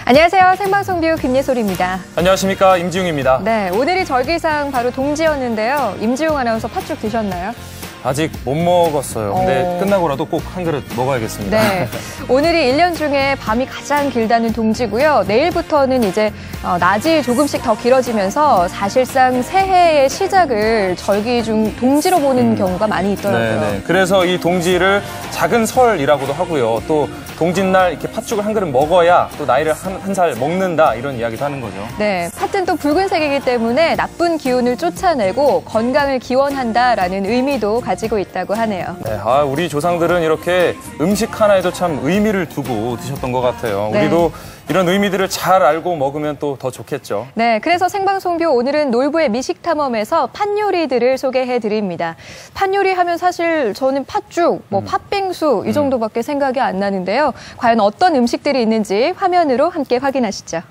안녕하세요. 생방송뷰 김예솔입니다. 안녕하십니까. 임지웅입니다. 네, 오늘이 절기상 바로 동지였는데요. 임지웅 아나운서 팥죽 드셨나요? 아직 못 먹었어요. 근데 끝나고라도 꼭 한 그릇 먹어야겠습니다. 네, 오늘이 1년 중에 밤이 가장 길다는 동지고요. 내일부터는 이제 낮이 조금씩 더 길어지면서 사실상 새해의 시작을 절기 중 동지로 보는 경우가 많이 있더라고요. 네. 그래서 이 동지를 작은 설이라고도 하고요. 또 동짓날 이렇게 팥죽을 한 그릇 먹어야 또 나이를 한 살 먹는다 이런 이야기도 하는 거죠. 네, 팥은 또 붉은색이기 때문에 나쁜 기운을 쫓아내고 건강을 기원한다라는 의미도 가지고 있다고 하네요. 네, 우리 조상들은 이렇게 음식 하나에도 참 의미를 두고 드셨던 것 같아요. 네. 우리도 이런 의미들을 잘 알고 먹으면 또 더 좋겠죠. 네, 그래서 생방송뷰 오늘은 놀부의 미식탐험에서 팥 요리들을 소개해드립니다. 팥 요리 하면 사실 저는 팥죽, 팥빙수 이 정도밖에 생각이 안 나는데요. 과연 어떤 음식들이 있는지 화면으로 함께 확인하시죠.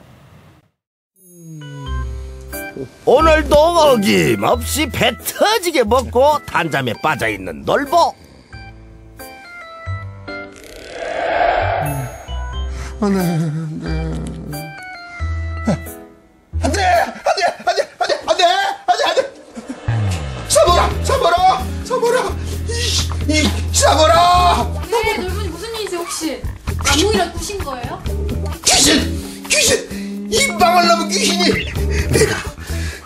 오늘도 어김없이 배 터지게 먹고 단잠에 빠져있는 놀부. 사모라! 사모라! 네, 놀부님 무슨 일이세요 혹시? 안무이라 꾸신 거예요? 귀신! 이 방을 넘은 귀신이! 내가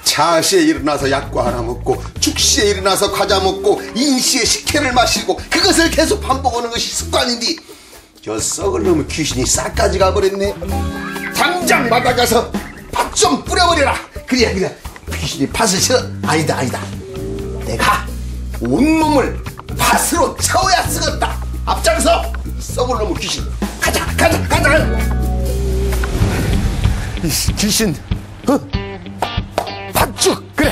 자시에 일어나서 약과 하나 먹고 죽시에 일어나서 과자 먹고 인시에 식혜를 마시고 그것을 계속 반복하는 것이 습관인데 저 썩을 놈의 귀신이 싹 가져가 버렸네. 당장 마당가서 팥 좀 뿌려버려라. 그래야 귀신이 팥을 싫어. 아니다. 내가 온몸을 팥으로 채워야 쓰겠다. 앞장서 썩을 놈의 귀신. 가자. 이 귀신 팥죽 그래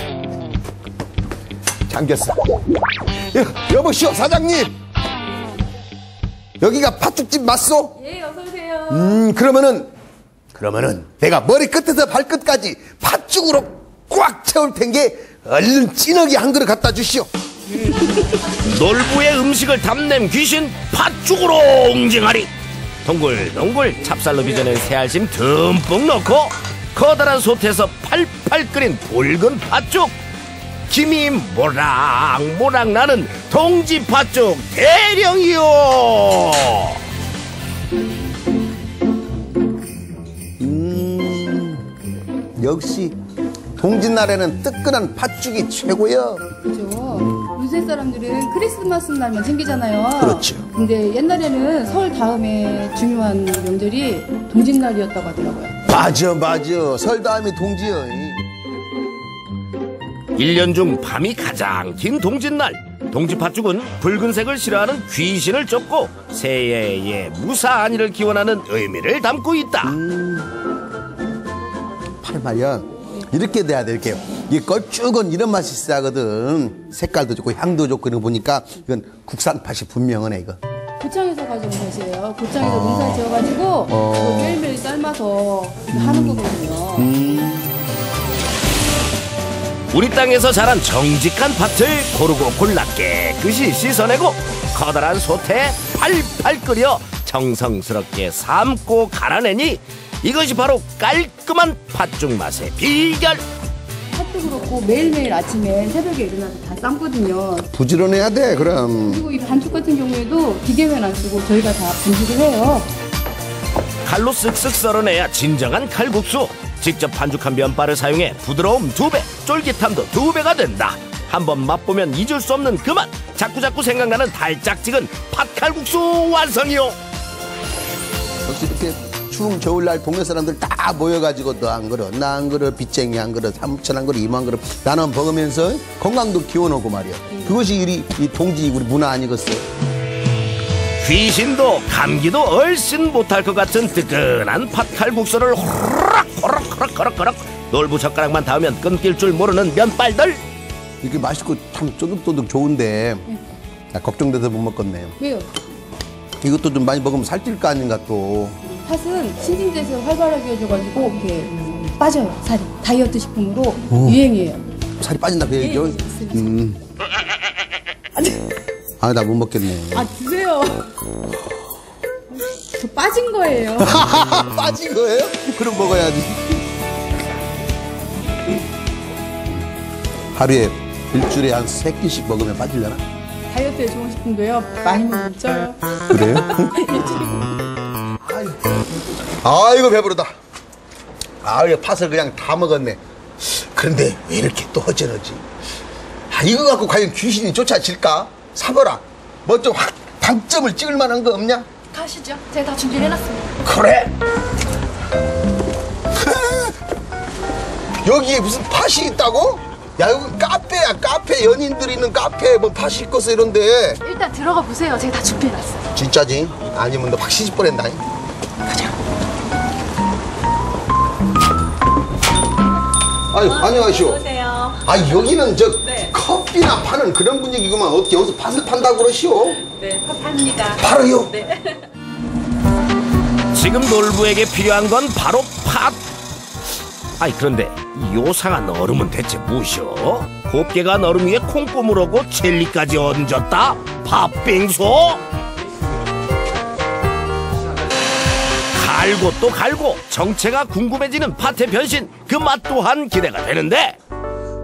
잠겼어. 여보시오 사장님, 여기가 팥죽집 맞소? 예, 어서오세요. 그러면은 내가 머리끝에서 발끝까지 팥죽으로 꽉 채울 텐게 얼른 찌너기 한 그릇 갖다 주시오. 놀부의 음식을 탐낸 귀신 팥죽으로 옹징하리. 동글동글 찹쌀로 빚어낸 새알심 듬뿍 넣고 커다란 솥에서 팔팔 끓인 붉은 팥죽. 김이 모락모락 나는 동지 팥죽 대령이요. 역시 동짓날에는 뜨끈한 팥죽이 최고야. 그죠? 요새 사람들은 크리스마스 날만 챙기잖아요. 그렇죠. 근데 옛날에는 설 다음에 중요한 명절이 동짓날이었다고 하더라고요. 맞아. 설 다음에 동지여. 1년 중 밤이 가장 긴 동짓날. 동지 팥죽은 붉은색을 싫어하는 귀신을 쫓고 새해의 무사한 일을 기원하는 의미를 담고 있다. 팔 말이야. 이렇게 돼야 돼. 이렇게 이 걸쭉은 이런 맛이 있어야거든. 색깔도 좋고 향도 좋고 이런 거 보니까 이건 국산 팥이 분명하네 이거. 고창에서 가져온 팥이에요. 고창에서 농사 지어가지고 매일매일 삶아서 하는 거거든요. 우리 땅에서 자란 정직한 팥을 고르고 골라 깨끗이 씻어내고 커다란 솥에 팔팔 끓여 정성스럽게 삶고 갈아내니 이것이 바로 깔끔한 팥죽 맛의 비결. 팥도 그렇고 매일매일 아침에 새벽에 일어나서 다 삶거든요. 부지런해야 돼 그럼. 그리고 이 반죽 같은 경우에도 기계면 안 쓰고 저희가 다 분식을 해요. 칼로 쓱쓱 썰어내야 진정한 칼국수. 직접 반죽한 면발을 사용해 부드러움 2배, 쫄깃함도 2배가 된다. 한번 맛보면 잊을 수 없는 그 맛. 자꾸자꾸 생각나는 달짝지근 팥칼국수 완성이요. 역시 이렇게 추운 겨울날 동네 사람들 다 모여가지고 너 한 그릇, 나 한 그릇, 빚쟁이 한 그릇, 삼천 한 그릇, 이만 그릇 나눠 먹으면서 건강도 기원하고 말이야. 그것이 이 동지 우리 문화 아니겠어? 귀신도 감기도 얼씬 못할 것 같은 뜨끈한 팥칼국수를 호락호락 놀부 젓가락만 닿으면 끊길 줄 모르는 면발들. 이렇게 맛있고 참 쪼득쪼득 좋은데 나 걱정돼서 못 먹겠네요. 왜요? 이것도 좀 많이 먹으면 살찔 거 아닌가 또. 팥은 신진대에서 활발하게 해줘가지고 이렇게 빠져요. 살이 다이어트 식품으로 유행이에요. 살이 빠진다 그 얘기죠? 나 못 먹겠네. 아 드세요. 저 빠진 거예요. 빠진 거예요? 그럼 먹어야지. 하루에 일주일에 한 3끼씩 먹으면 빠지려나? 다이어트에 좋은 식품도요. 많이 먹으면 쪄요. 그래요? 아이고 배부르다. 이거 팥을 그냥 다 먹었네. 그런데 왜 이렇게 또 허전하지? 이거 갖고 과연 귀신이 쫓아질까? 사봐라. 뭐 좀 확 당점을 찍을 만한 거 없냐? 가시죠. 제가 다 준비를 해놨습니다. 그래. 여기에 무슨 팥이 있다고? 야, 여기 카페야, 카페. 연인들이 있는 카페에 뭐 팥이 있겠어, 이런데. 일단 들어가 보세요. 제가 다 준비해놨어요. 진짜지? 아니면 너 확 시집 보낸다. 가자. 아유, 안녕하시오. 안녕하세요. 여기는 네. 커피나 파는 그런 분위기구만. 어떻게 여기서 팥을 판다고 그러시오? 네, 팝합니다. 팔아요? 네. 지금 놀부에게 필요한 건 바로 팥. 그런데 이 요상한 얼음은 대체 무엇이오? 곱게 간 얼음 위에 콩고물 얹고 젤리까지 얹었다? 팥빙수? 갈고 또 갈고 정체가 궁금해지는 팥의 변신. 그 맛 또한 기대가 되는데,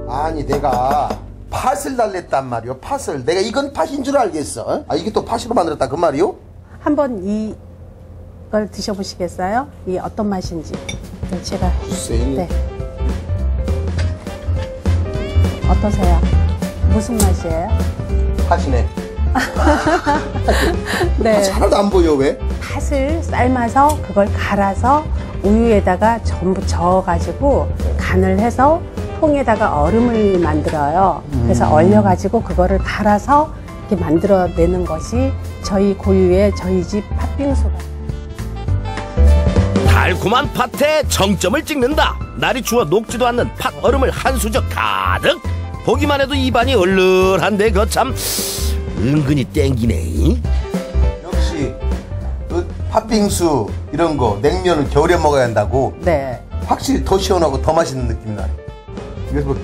아니, 내가 팥을 달랬단 말이오. 팥을. 내가 이건 팥인 줄 알겠어. 이게 또 팥으로 만들었다 그 말이오? 한번 이걸 드셔보시겠어요? 이 어떤 맛인지. 제가 글쎄요. 네. 어떠세요? 무슨 맛이에요? 팥이네. 네. 하나도 안 보여. 왜? 팥을 삶아서 그걸 갈아서 우유에다가 전부 저어가지고 간을 해서 통에다가 얼음을 만들어요. 그래서 얼려가지고 그거를 갈아서 이렇게 만들어내는 것이 저희 고유의 저희 집 팥빙수가. 달콤한 팥에 정점을 찍는다. 날이 추워 녹지도 않는 팥 얼음을 한 수저 가득. 보기만 해도 입안이 얼얼한데 그거 참 은근히 땡기네. 역시 그 팥빙수 이런 거 냉면은 겨울에 먹어야 한다고. 네. 확실히 더 시원하고 더 맛있는 느낌 나요. 그래서 뭐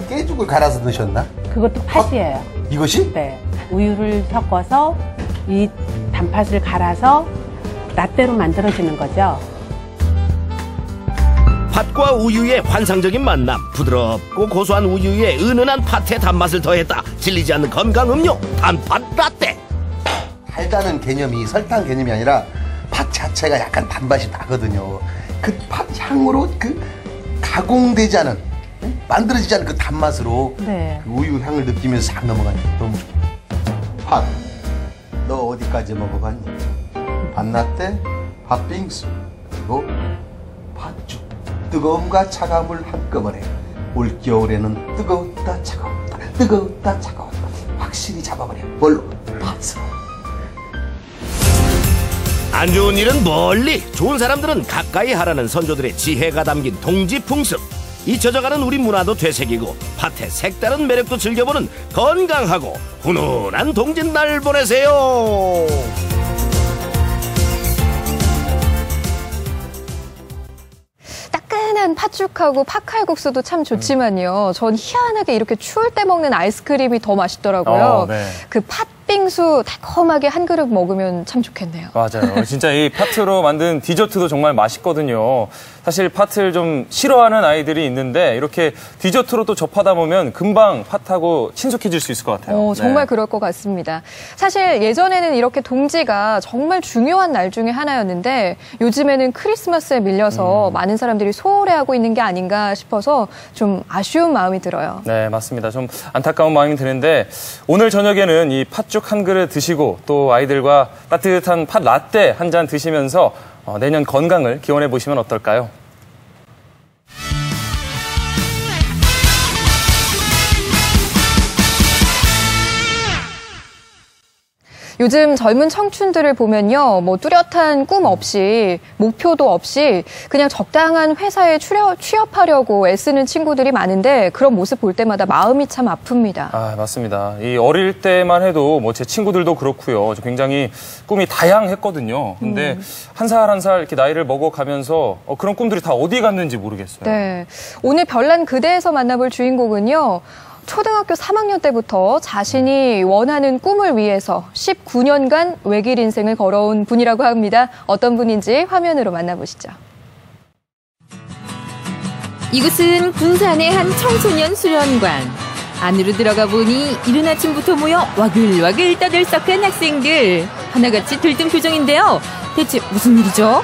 깨죽을 갈아서 넣으셨나? 그것도 팥이에요. 이것이? 네. 우유를 섞어서 이 단팥을 갈아서 라떼로 만들어지는 거죠. 팥과 우유의 환상적인 만남. 부드럽고 고소한 우유에 은은한 팥의 단맛을 더했다. 질리지 않는 건강 음료 단팥 라떼. 달다는 개념이 설탕 개념이 아니라 팥 자체가 약간 단맛이 나거든요. 그 팥 향으로 그 가공되지 않은, 만들어지지 않은 그 단맛으로 네. 그 우유 향을 느끼면서 싹 넘어가니 너무 좋아. 팥, 너 어디까지 먹어봤니? 팥라떼, 팥빙수, 그리고 팥죽. 뜨거움과 차가움을 한꺼번에. 올겨울에는 뜨거웠다 차가웠다, 뜨거웠다 차가웠다 확실히 잡아버려. 뭘로? 팥으로. 안 좋은 일은 멀리, 좋은 사람들은 가까이 하라는 선조들의 지혜가 담긴 동지풍습. 잊혀져가는 우리 문화도 되새기고 팥의 색다른 매력도 즐겨보는 건강하고 훈훈한 동짓날 보내세요. 따끈한 팥죽하고 팥칼국수도 참 좋지만요. 전 희한하게 이렇게 추울 때 먹는 아이스크림이 더 맛있더라고요. 네. 그 팥빙수 달콤하게 한 그릇 먹으면 참 좋겠네요. 맞아요. 진짜 이 팥으로 만든 디저트도 정말 맛있거든요. 사실 팥을 좀 싫어하는 아이들이 있는데 이렇게 디저트로 또 접하다 보면 금방 팥하고 친숙해질 수 있을 것 같아요. 정말 네. 그럴 것 같습니다. 사실 예전에는 이렇게 동지가 정말 중요한 날 중에 하나였는데 요즘에는 크리스마스에 밀려서 많은 사람들이 소홀해하고 있는 게 아닌가 싶어서 좀 아쉬운 마음이 들어요. 네, 맞습니다. 좀 안타까운 마음이 드는데 오늘 저녁에는 이 팥죽 한 그릇 드시고 또 아이들과 따뜻한 팥 라떼 한 잔 드시면서 내년 건강을 기원해 보시면 어떨까요? 요즘 젊은 청춘들을 보면요, 뭐 뚜렷한 꿈 없이, 목표도 없이 그냥 적당한 회사에 취업하려고 애쓰는 친구들이 많은데 그런 모습 볼 때마다 마음이 참 아픕니다. 맞습니다. 이 어릴 때만 해도 뭐 제 친구들도 그렇고요. 굉장히 꿈이 다양했거든요. 근데 한 살 한 살 이렇게 나이를 먹어가면서 그런 꿈들이 다 어디 갔는지 모르겠어요. 네. 오늘 별난 그대에서 만나볼 주인공은요. 초등학교 3학년 때부터 자신이 원하는 꿈을 위해서 19년간 외길 인생을 걸어온 분이라고 합니다. 어떤 분인지 화면으로 만나보시죠. 이곳은 군산의 한 청소년 수련관. 안으로 들어가 보니 이른 아침부터 모여 와글와글 떠들썩한 학생들. 하나같이 들뜬 표정인데요. 대체 무슨 일이죠?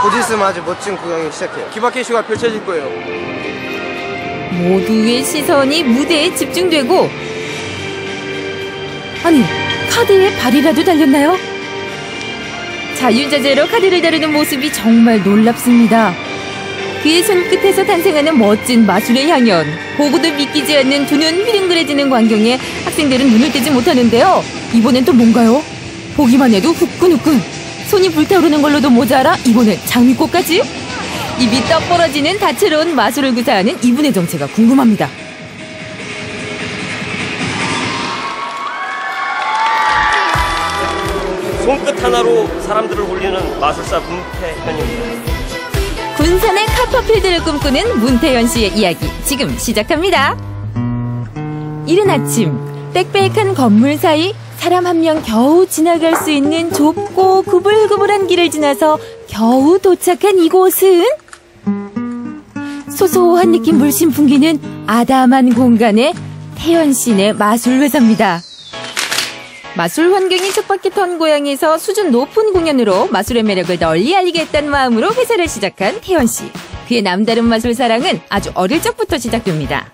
곧 있으면 아주 멋진 구경이 시작해요. 기막힌 쇼가 펼쳐질 거예요. 모두의 시선이 무대에 집중되고, 아니, 카드에 발이라도 달렸나요? 자유자재로 카드를 다루는 모습이 정말 놀랍습니다. 그의 손끝에서 탄생하는 멋진 마술의 향연. 보고도 믿기지 않는 두 눈 휘둥그레지는 광경에 학생들은 눈을 떼지 못하는데요. 이번엔 또 뭔가요? 보기만 해도 후끈후끈. 손이 불타오르는 걸로도 모자라 이번엔 장미꽃까지? 입이 떡 벌어지는 다채로운 마술을 구사하는 이분의 정체가 궁금합니다. 손끝 하나로 사람들을 울리는 마술사 문태현입니다. 군산의 카퍼필드를 꿈꾸는 문태현 씨의 이야기 지금 시작합니다. 이른 아침 빽빽한 건물 사이 사람 한 명 겨우 지나갈 수 있는 좁고 구불구불한 길을 지나서 겨우 도착한 이곳은 소소한 느낌 물씬 풍기는 아담한 공간의 태연신의 마술회사입니다. 마술 환경이 촉박했던 고향에서 수준 높은 공연으로 마술의 매력을 널리 알리겠다는 마음으로 회사를 시작한 태연씨. 그의 남다른 마술 사랑은 아주 어릴 적부터 시작됩니다.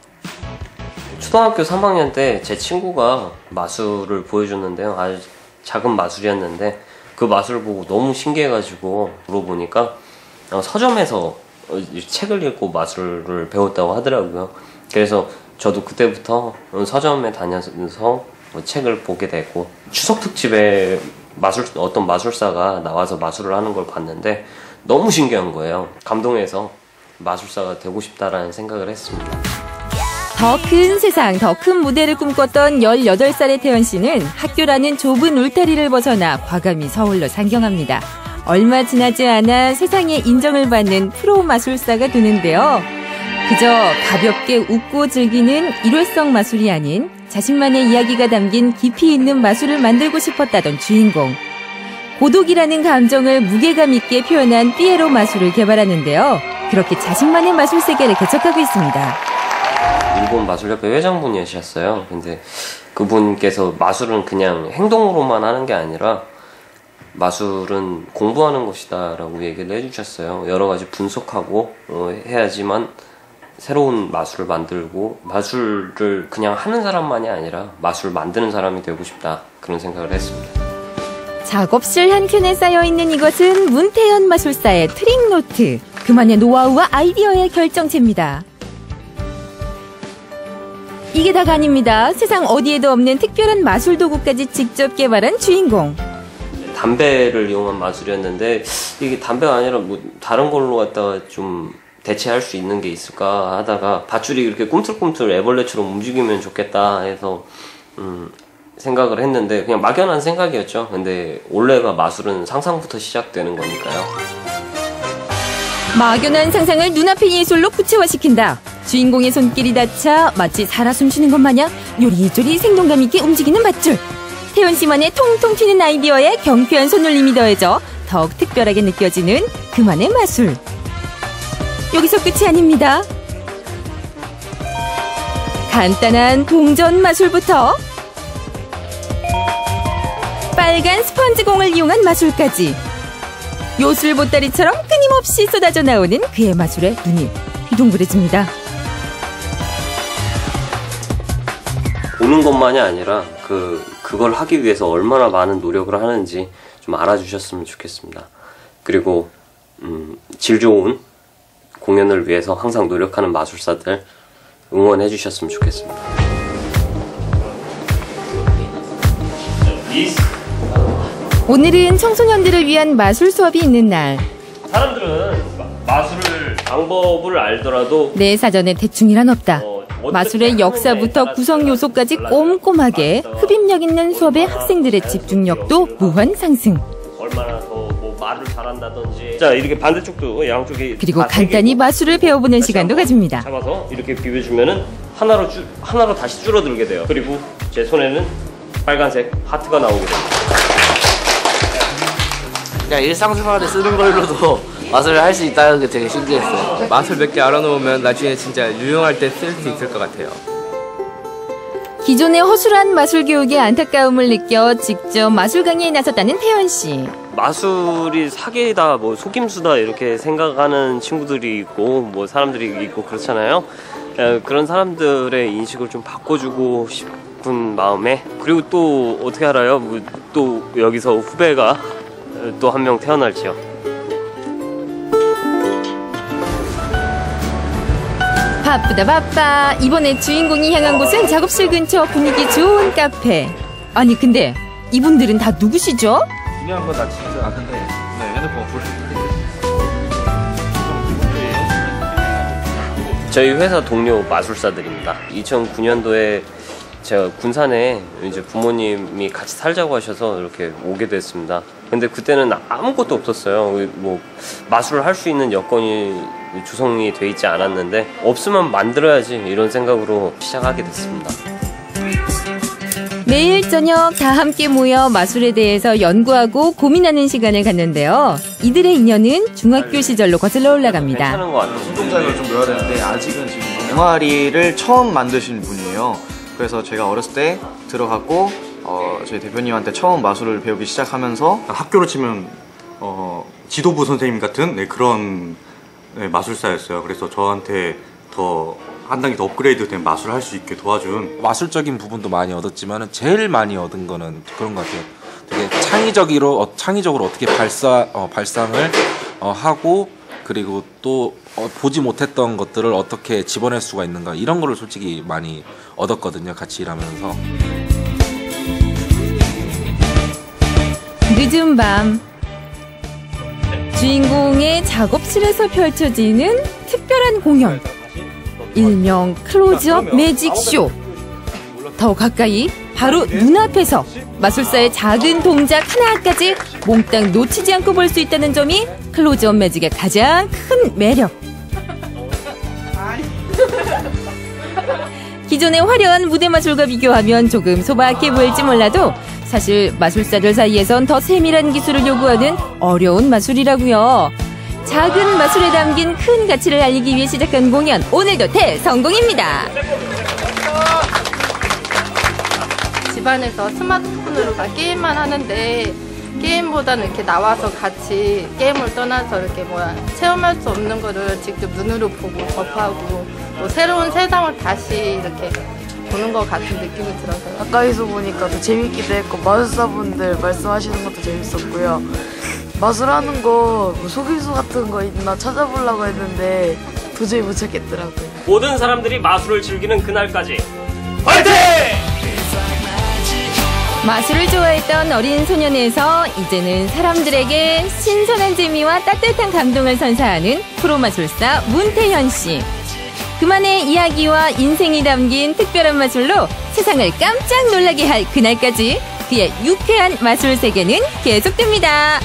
초등학교 3학년 때 제 친구가 마술을 보여줬는데요. 아주 작은 마술이었는데 그 마술을 보고 너무 신기해가지고 물어보니까 서점에서 책을 읽고 마술을 배웠다고 하더라고요. 그래서 저도 그때부터 서점에 다녀서 책을 보게 되고 추석 특집에 어떤 마술사가 나와서 마술을 하는 걸 봤는데 너무 신기한 거예요. 감동해서 마술사가 되고 싶다라는 생각을 했습니다. 더 큰 세상, 더 큰 무대를 꿈꿨던 18살의 태연 씨는 학교라는 좁은 울타리를 벗어나 과감히 서울로 상경합니다. 얼마 지나지 않아 세상에 인정을 받는 프로 마술사가 되는데요. 그저 가볍게 웃고 즐기는 일회성 마술이 아닌 자신만의 이야기가 담긴 깊이 있는 마술을 만들고 싶었다던 주인공. 고독이라는 감정을 무게감 있게 표현한 피에로 마술을 개발하는데요. 그렇게 자신만의 마술 세계를 개척하고 있습니다. 일본 마술협회 회장분이셨어요. 근데 그분께서 마술은 그냥 행동으로만 하는 게 아니라 마술은 공부하는 것이다 라고 얘기를 해주셨어요. 여러 가지 분석하고 해야지만 새로운 마술을 만들고 마술을 그냥 하는 사람만이 아니라 마술 만드는 사람이 되고 싶다 그런 생각을 했습니다. 작업실 한켠에 쌓여있는 이것은 문태현 마술사의 트릭노트. 그만의 노하우와 아이디어의 결정체입니다. 이게 다가 아닙니다. 세상 어디에도 없는 특별한 마술 도구까지 직접 개발한 주인공. 담배를 이용한 마술이었는데 이게 담배가 아니라 뭐 다른 걸로 갖다가 좀 대체할 수 있는 게 있을까 하다가 밧줄이 이렇게 꿈틀꿈틀 애벌레처럼 움직이면 좋겠다 해서 생각을 했는데 그냥 막연한 생각이었죠. 근데 원래가 마술은 상상부터 시작되는 거니까요. 막연한 상상을 눈앞의 예술로 구체화시킨다. 주인공의 손길이 닿자 마치 살아 숨쉬는 것 마냥 요리조리 생동감 있게 움직이는 밧줄. 태연 씨만의 통통 튀는 아이디어에 경쾌한 손놀림이 더해져 더욱 특별하게 느껴지는 그만의 마술. 여기서 끝이 아닙니다. 간단한 동전 마술부터 빨간 스펀지 공을 이용한 마술까지 요술 보따리처럼 끊임없이 쏟아져 나오는 그의 마술에 눈이 휘둥그레집니다. 보는 것만이 아니라 그걸 하기 위해서 얼마나 많은 노력을 하는지 좀 알아주셨으면 좋겠습니다. 그리고 질 좋은 공연을 위해서 항상 노력하는 마술사들 응원해 주셨으면 좋겠습니다. 오늘은 청소년들을 위한 마술 수업이 있는 날. 사람들은 마술을 방법을 알더라도 내 사전에 대충이란 없다. 마술의 역사부터 구성 요소까지 꼼꼼하게 흡입력 있는 수업에 학생들의 집중력도 무한 상승. 얼마나 더 말을 잘한다든지. 자, 이렇게 반대쪽도 양쪽에. 그리고 간단히 마술을 배워보는 시간도 가집니다. 잡아서 이렇게 비벼주면은 하나로 다시 줄어들게 돼요. 그리고 제 손에는 빨간색 하트가 나오게 됩니다. 그냥 일상생활에 쓰는 걸로도 마술을 할 수 있다는 게 되게 신기했어요. 마술 몇 개 알아놓으면 나중에 진짜 유용할 때 쓸 수 있을 것 같아요. 기존의 허술한 마술 교육에 안타까움을 느껴 직접 마술 강의에 나섰다는 태연 씨. 마술이 사기다, 뭐 속임수다 이렇게 생각하는 친구들이 있고 뭐 사람들이 있고 그렇잖아요. 그런 사람들의 인식을 좀 바꿔주고 싶은 마음에, 그리고 또 어떻게 알아요? 또 여기서 후배가 또 한 명 태어날지요. 바쁘다 바빠. 이번에 주인공이 향한 곳은 작업실 근처 분위기 좋은 카페. 아니 근데 이분들은 다 누구시죠? 중요한 건 나 진짜 아는데 핸드폰 불. 저희 회사 동료 마술사들입니다. 2009년도에 제가 군산에 이제 부모님이 같이 살자고 하셔서 이렇게 오게 됐습니다. 근데 그때는 아무것도 없었어요. 뭐 마술을 할 수 있는 여건이 조성이 돼 있지 않았는데 없으면 만들어야지 이런 생각으로 시작하게 됐습니다. 매일 저녁 다 함께 모여 마술에 대해서 연구하고 고민하는 시간을 갖는데요. 이들의 인연은 중학교 시절로 거슬러 올라갑니다. 괜찮은 것 같아요. 손동작을 좀 넣어야 되는데 아직은 지금 동아리를 처음 만드신 분이에요. 그래서 제가 어렸을 때 들어갔고 저희 대표님한테 처음 마술을 배우기 시작하면서 학교로 치면 지도부 선생님 같은 그런 마술사였어요. 그래서 저한테 더 한 단계 더 업그레이드 된 마술을 할 수 있게 도와준. 마술적인 부분도 많이 얻었지만 제일 많이 얻은 거는 그런 것 같아요. 되게 창의적으로 어떻게 발상을 하고, 그리고 또 보지 못했던 것들을 어떻게 집어낼 수가 있는가, 이런 거를 솔직히 많이 얻었거든요, 같이 일하면서. 늦은 밤 주인공의 작업실에서 펼쳐지는 특별한 공연, 일명 클로즈업 매직쇼. 더 가까이 바로 눈앞에서 마술사의 작은 동작 하나까지 몽땅 놓치지 않고 볼 수 있다는 점이 클로즈업 매직의 가장 큰 매력. 기존의 화려한 무대 마술과 비교하면 조금 소박해 보일지 몰라도 사실 마술사들 사이에선 더 세밀한 기술을 요구하는 어려운 마술이라고요. 작은 마술에 담긴 큰 가치를 알리기 위해 시작한 공연, 오늘도 대성공입니다. 집안에서 스마트폰으로 게임만 하는데 게임보다는 이렇게 나와서 같이 게임을 떠나서 이렇게 체험할 수 없는 거를 직접 눈으로 보고 접하고 또 새로운 세상을 다시 이렇게 보는 것 같은 느낌이 들어서요. 가까이서 보니까 더 재밌기도 했고 마술사분들 말씀하시는 것도 재밌었고요. 마술하는 거 속임수 같은 거 있나 찾아보려고 했는데 도저히 못 찾겠더라고요. 모든 사람들이 마술을 즐기는 그날까지 화이팅! 마술을 좋아했던 어린 소년에서 이제는 사람들에게 신선한 재미와 따뜻한 감동을 선사하는 프로마술사 문태현 씨. 그만의 이야기와 인생이 담긴 특별한 마술로 세상을 깜짝 놀라게 할 그날까지 그의 유쾌한 마술 세계는 계속됩니다.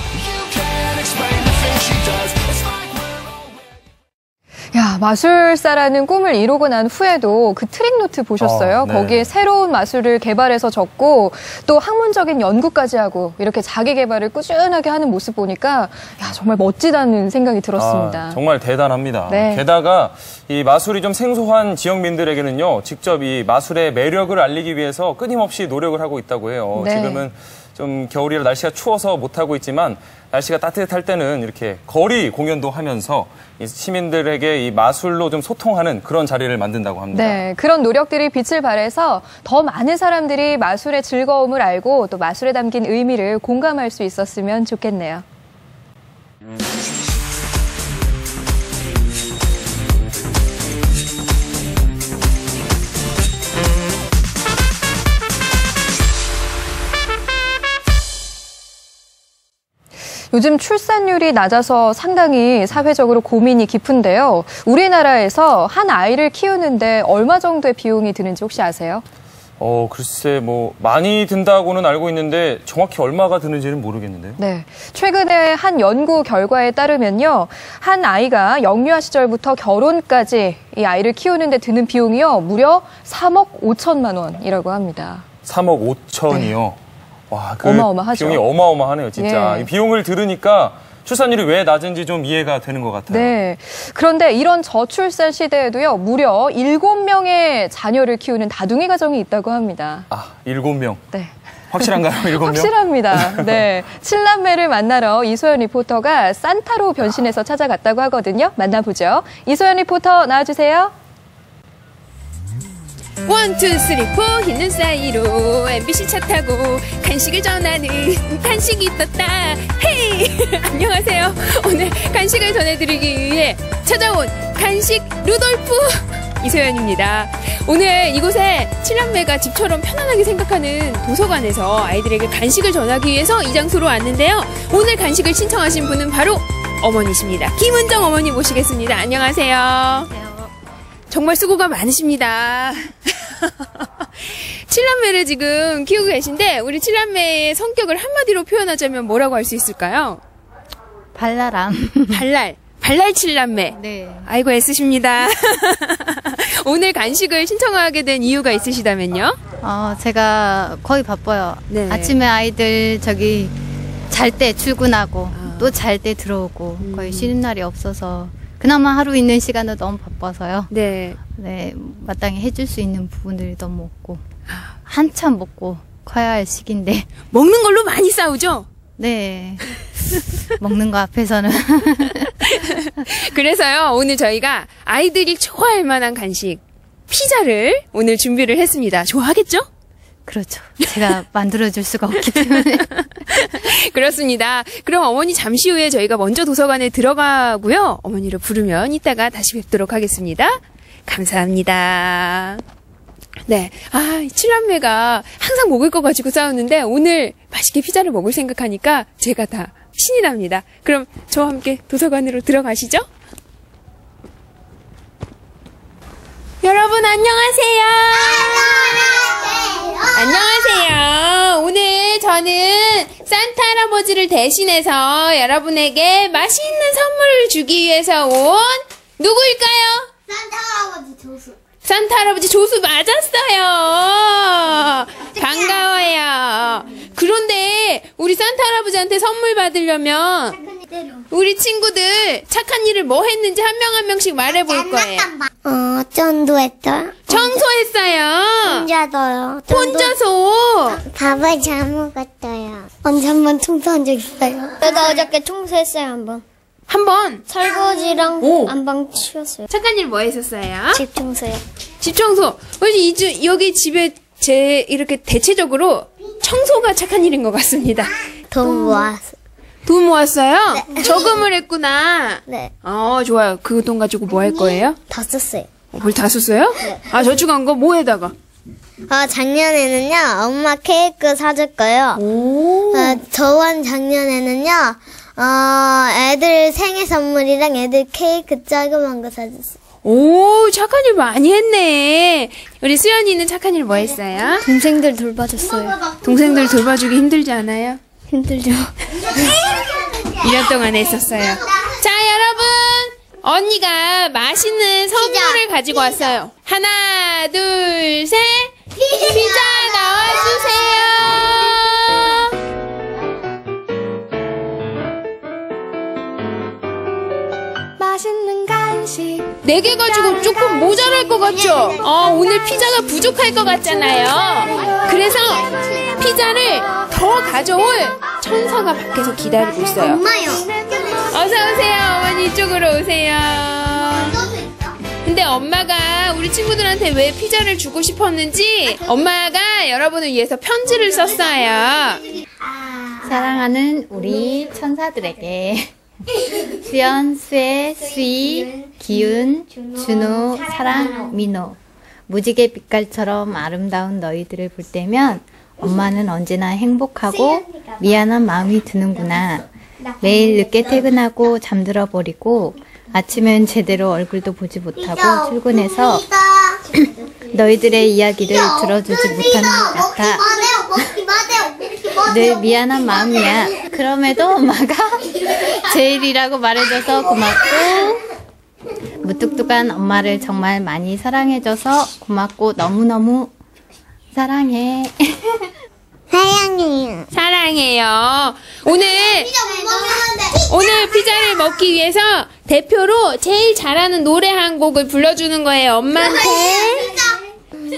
야, 마술사라는 꿈을 이루고 난 후에도 그 트릭노트 보셨어요? 네. 거기에 새로운 마술을 개발해서 적고 또 학문적인 연구까지 하고 이렇게 자기 개발을 꾸준하게 하는 모습 보니까 야, 정말 멋지다는 생각이 들었습니다. 정말 대단합니다. 네. 게다가 이 마술이 좀 생소한 지역민들에게는요, 직접 이 마술의 매력을 알리기 위해서 끊임없이 노력을 하고 있다고 해요. 네. 지금은 좀 겨울이라 날씨가 추워서 못하고 있지만 날씨가 따뜻할 때는 이렇게 거리 공연도 하면서 이 시민들에게 이 마술로 좀 소통하는 그런 자리를 만든다고 합니다. 네, 그런 노력들이 빛을 발해서 더 많은 사람들이 마술의 즐거움을 알고 또 마술에 담긴 의미를 공감할 수 있었으면 좋겠네요. 요즘 출산율이 낮아서 상당히 사회적으로 고민이 깊은데요. 우리나라에서 한 아이를 키우는데 얼마 정도의 비용이 드는지 혹시 아세요? 글쎄 뭐 많이 든다고는 알고 있는데 정확히 얼마가 드는지는 모르겠는데요. 네. 최근에 한 연구 결과에 따르면요. 한 아이가 영유아 시절부터 결혼까지 이 아이를 키우는 데 드는 비용이요. 무려 3억 5천만 원이라고 합니다. 3억 5천이요? 네. 와, 그 어마어마하죠. 비용이 어마어마하네요, 진짜. 예. 이 비용을 들으니까 출산율이 왜 낮은지 좀 이해가 되는 것 같아요. 네. 그런데 이런 저출산 시대에도요, 무려 7명의 자녀를 키우는 다둥이 가정이 있다고 합니다. 7명? 네. 확실한가요, 7명? 확실합니다. 네. 7남매를 만나러 이소연 리포터가 산타로 변신해서 찾아갔다고 하거든요. 만나보죠. 이소연 리포터 나와주세요. 1, 2, 3, 4 흰눈 사이로 MBC 차 타고 간식을 전하는 간식이 떴다. 헤이! 안녕하세요. 오늘 간식을 전해드리기 위해 찾아온 간식 루돌프 이소연입니다. 오늘 이곳에 7남매가 집처럼 편안하게 생각하는 도서관에서 아이들에게 간식을 전하기 위해서 이 장소로 왔는데요. 오늘 간식을 신청하신 분은 바로 어머니십니다. 김은정 어머니 모시겠습니다. 안녕하세요. 정말 수고가 많으십니다. 7남매를 지금 키우고 계신데 우리 7남매의 성격을 한마디로 표현하자면 뭐라고 할 수 있을까요? 발랄함. 발랄 7남매. 네. 아이고 애쓰십니다. 오늘 간식을 신청하게 된 이유가 있으시다면요? 제가 거의 바빠요. 네. 아침에 아이들 잘 때 출근하고 또 잘 때 들어오고 거의 쉬는 날이 없어서 그나마 하루 있는 시간은 너무 바빠서요. 네. 네, 마땅히 해줄 수 있는 부분들이 너무 없고 한참 먹고 커야 할 시기인데 먹는 걸로 많이 싸우죠? 네. 먹는 거 앞에서는. 그래서요, 오늘 저희가 아이들이 좋아할 만한 간식, 피자를 오늘 준비를 했습니다. 좋아하겠죠? 그렇죠. 제가 만들어줄 수가 없기 때문에. 그렇습니다. 그럼 어머니 잠시 후에 저희가 먼저 도서관에 들어가고요. 어머니를 부르면 이따가 다시 뵙도록 하겠습니다. 감사합니다. 네. 7남매가 항상 먹을 거 가지고 싸우는데 오늘 맛있게 피자를 먹을 생각하니까 제가 다 신이 납니다. 그럼 저와 함께 도서관으로 들어가시죠. 여러분 안녕하세요. 안녕하세요. 오늘 저는 산타 할아버지를 대신해서 여러분에게 맛있는 선물을 주기 위해서 온 누구일까요? 산타 할아버지 조수. 산타 할아버지 조수 맞았어요. 반가워요. 그런데 우리 산타 할아버지한테 선물 받으려면 우리 친구들 착한 일을 뭐 했는지 한 명 한 명씩 말해볼 거예요. 전도했어요. 청소했어요. 혼자서요. 혼자서. 밥을 잘 먹었어요. 언제 한번 청소한 적 있어요? 내가 어저께 청소했어요, 한번. 한 번? 설거지랑 안방 치웠어요. 착한 일 뭐 했었어요? 집 청소요. 집 청소. 여기 집에 이렇게 대체적으로 청소가 착한 일인 것 같습니다. 돈 모았어요. 돈 모았어요? 네. 저금을 했구나. 네. 좋아요. 그 돈 가지고 뭐 할 거예요? 다 썼어요. 뭘 다 썼어요? 네. 저축한 거 뭐에다가? 작년에는요, 엄마 케이크 사줬고요. 저번 작년에는요, 애들 생일 선물이랑 애들 케이크 조그만 거 사줬어요. 오, 착한 일 많이 했네. 우리 수연이는 착한 일 뭐 했어요? 동생들 돌봐줬어요. 동생들 돌봐주기 힘들지 않아요? 힘들죠. 1년 동안 했었어요. 자, 여러분. 언니가 맛있는 선물을 가지고 왔어요. 하나, 둘, 셋. 피자 나와주세요. 맛있는 간식. 4개 가지고 조금 모자랄 것 같죠? 오늘 피자가 부족할 것 같잖아요. 그래서 피자를 더 가져올 천사가 밖에서 기다리고 있어요. 엄마요. 어서오세요. 어머니 이쪽으로 오세요. 근데 엄마가 우리 친구들한테 왜 피자를 주고 싶었는지 엄마가 여러분을 위해서 편지를 썼어요. 사랑하는 우리 천사들에게 수연, 수혜, 수희, 기훈, 준호, 사랑, 민호 무지개 빛깔처럼 아름다운 너희들을 볼 때면 엄마는 언제나 행복하고 미안한 마음이 드는구나. 매일 늦게 퇴근하고 잠들어 버리고 아침엔 제대로 얼굴도 보지 못하고 출근해서 너희들의 이야기를 들어주지 못하는 것 같아. 늘 미안한 마음이야. 그럼에도 엄마가 제일이라고 말해줘서 고맙고 무뚝뚝한 엄마를 정말 많이 사랑해줘서 고맙고 너무너무 사랑해. 사랑해요. 사랑해요. 오늘 피자를 먹기 위해서 대표로 제일 잘하는 노래 한 곡을 불러주는 거예요. 엄마한테.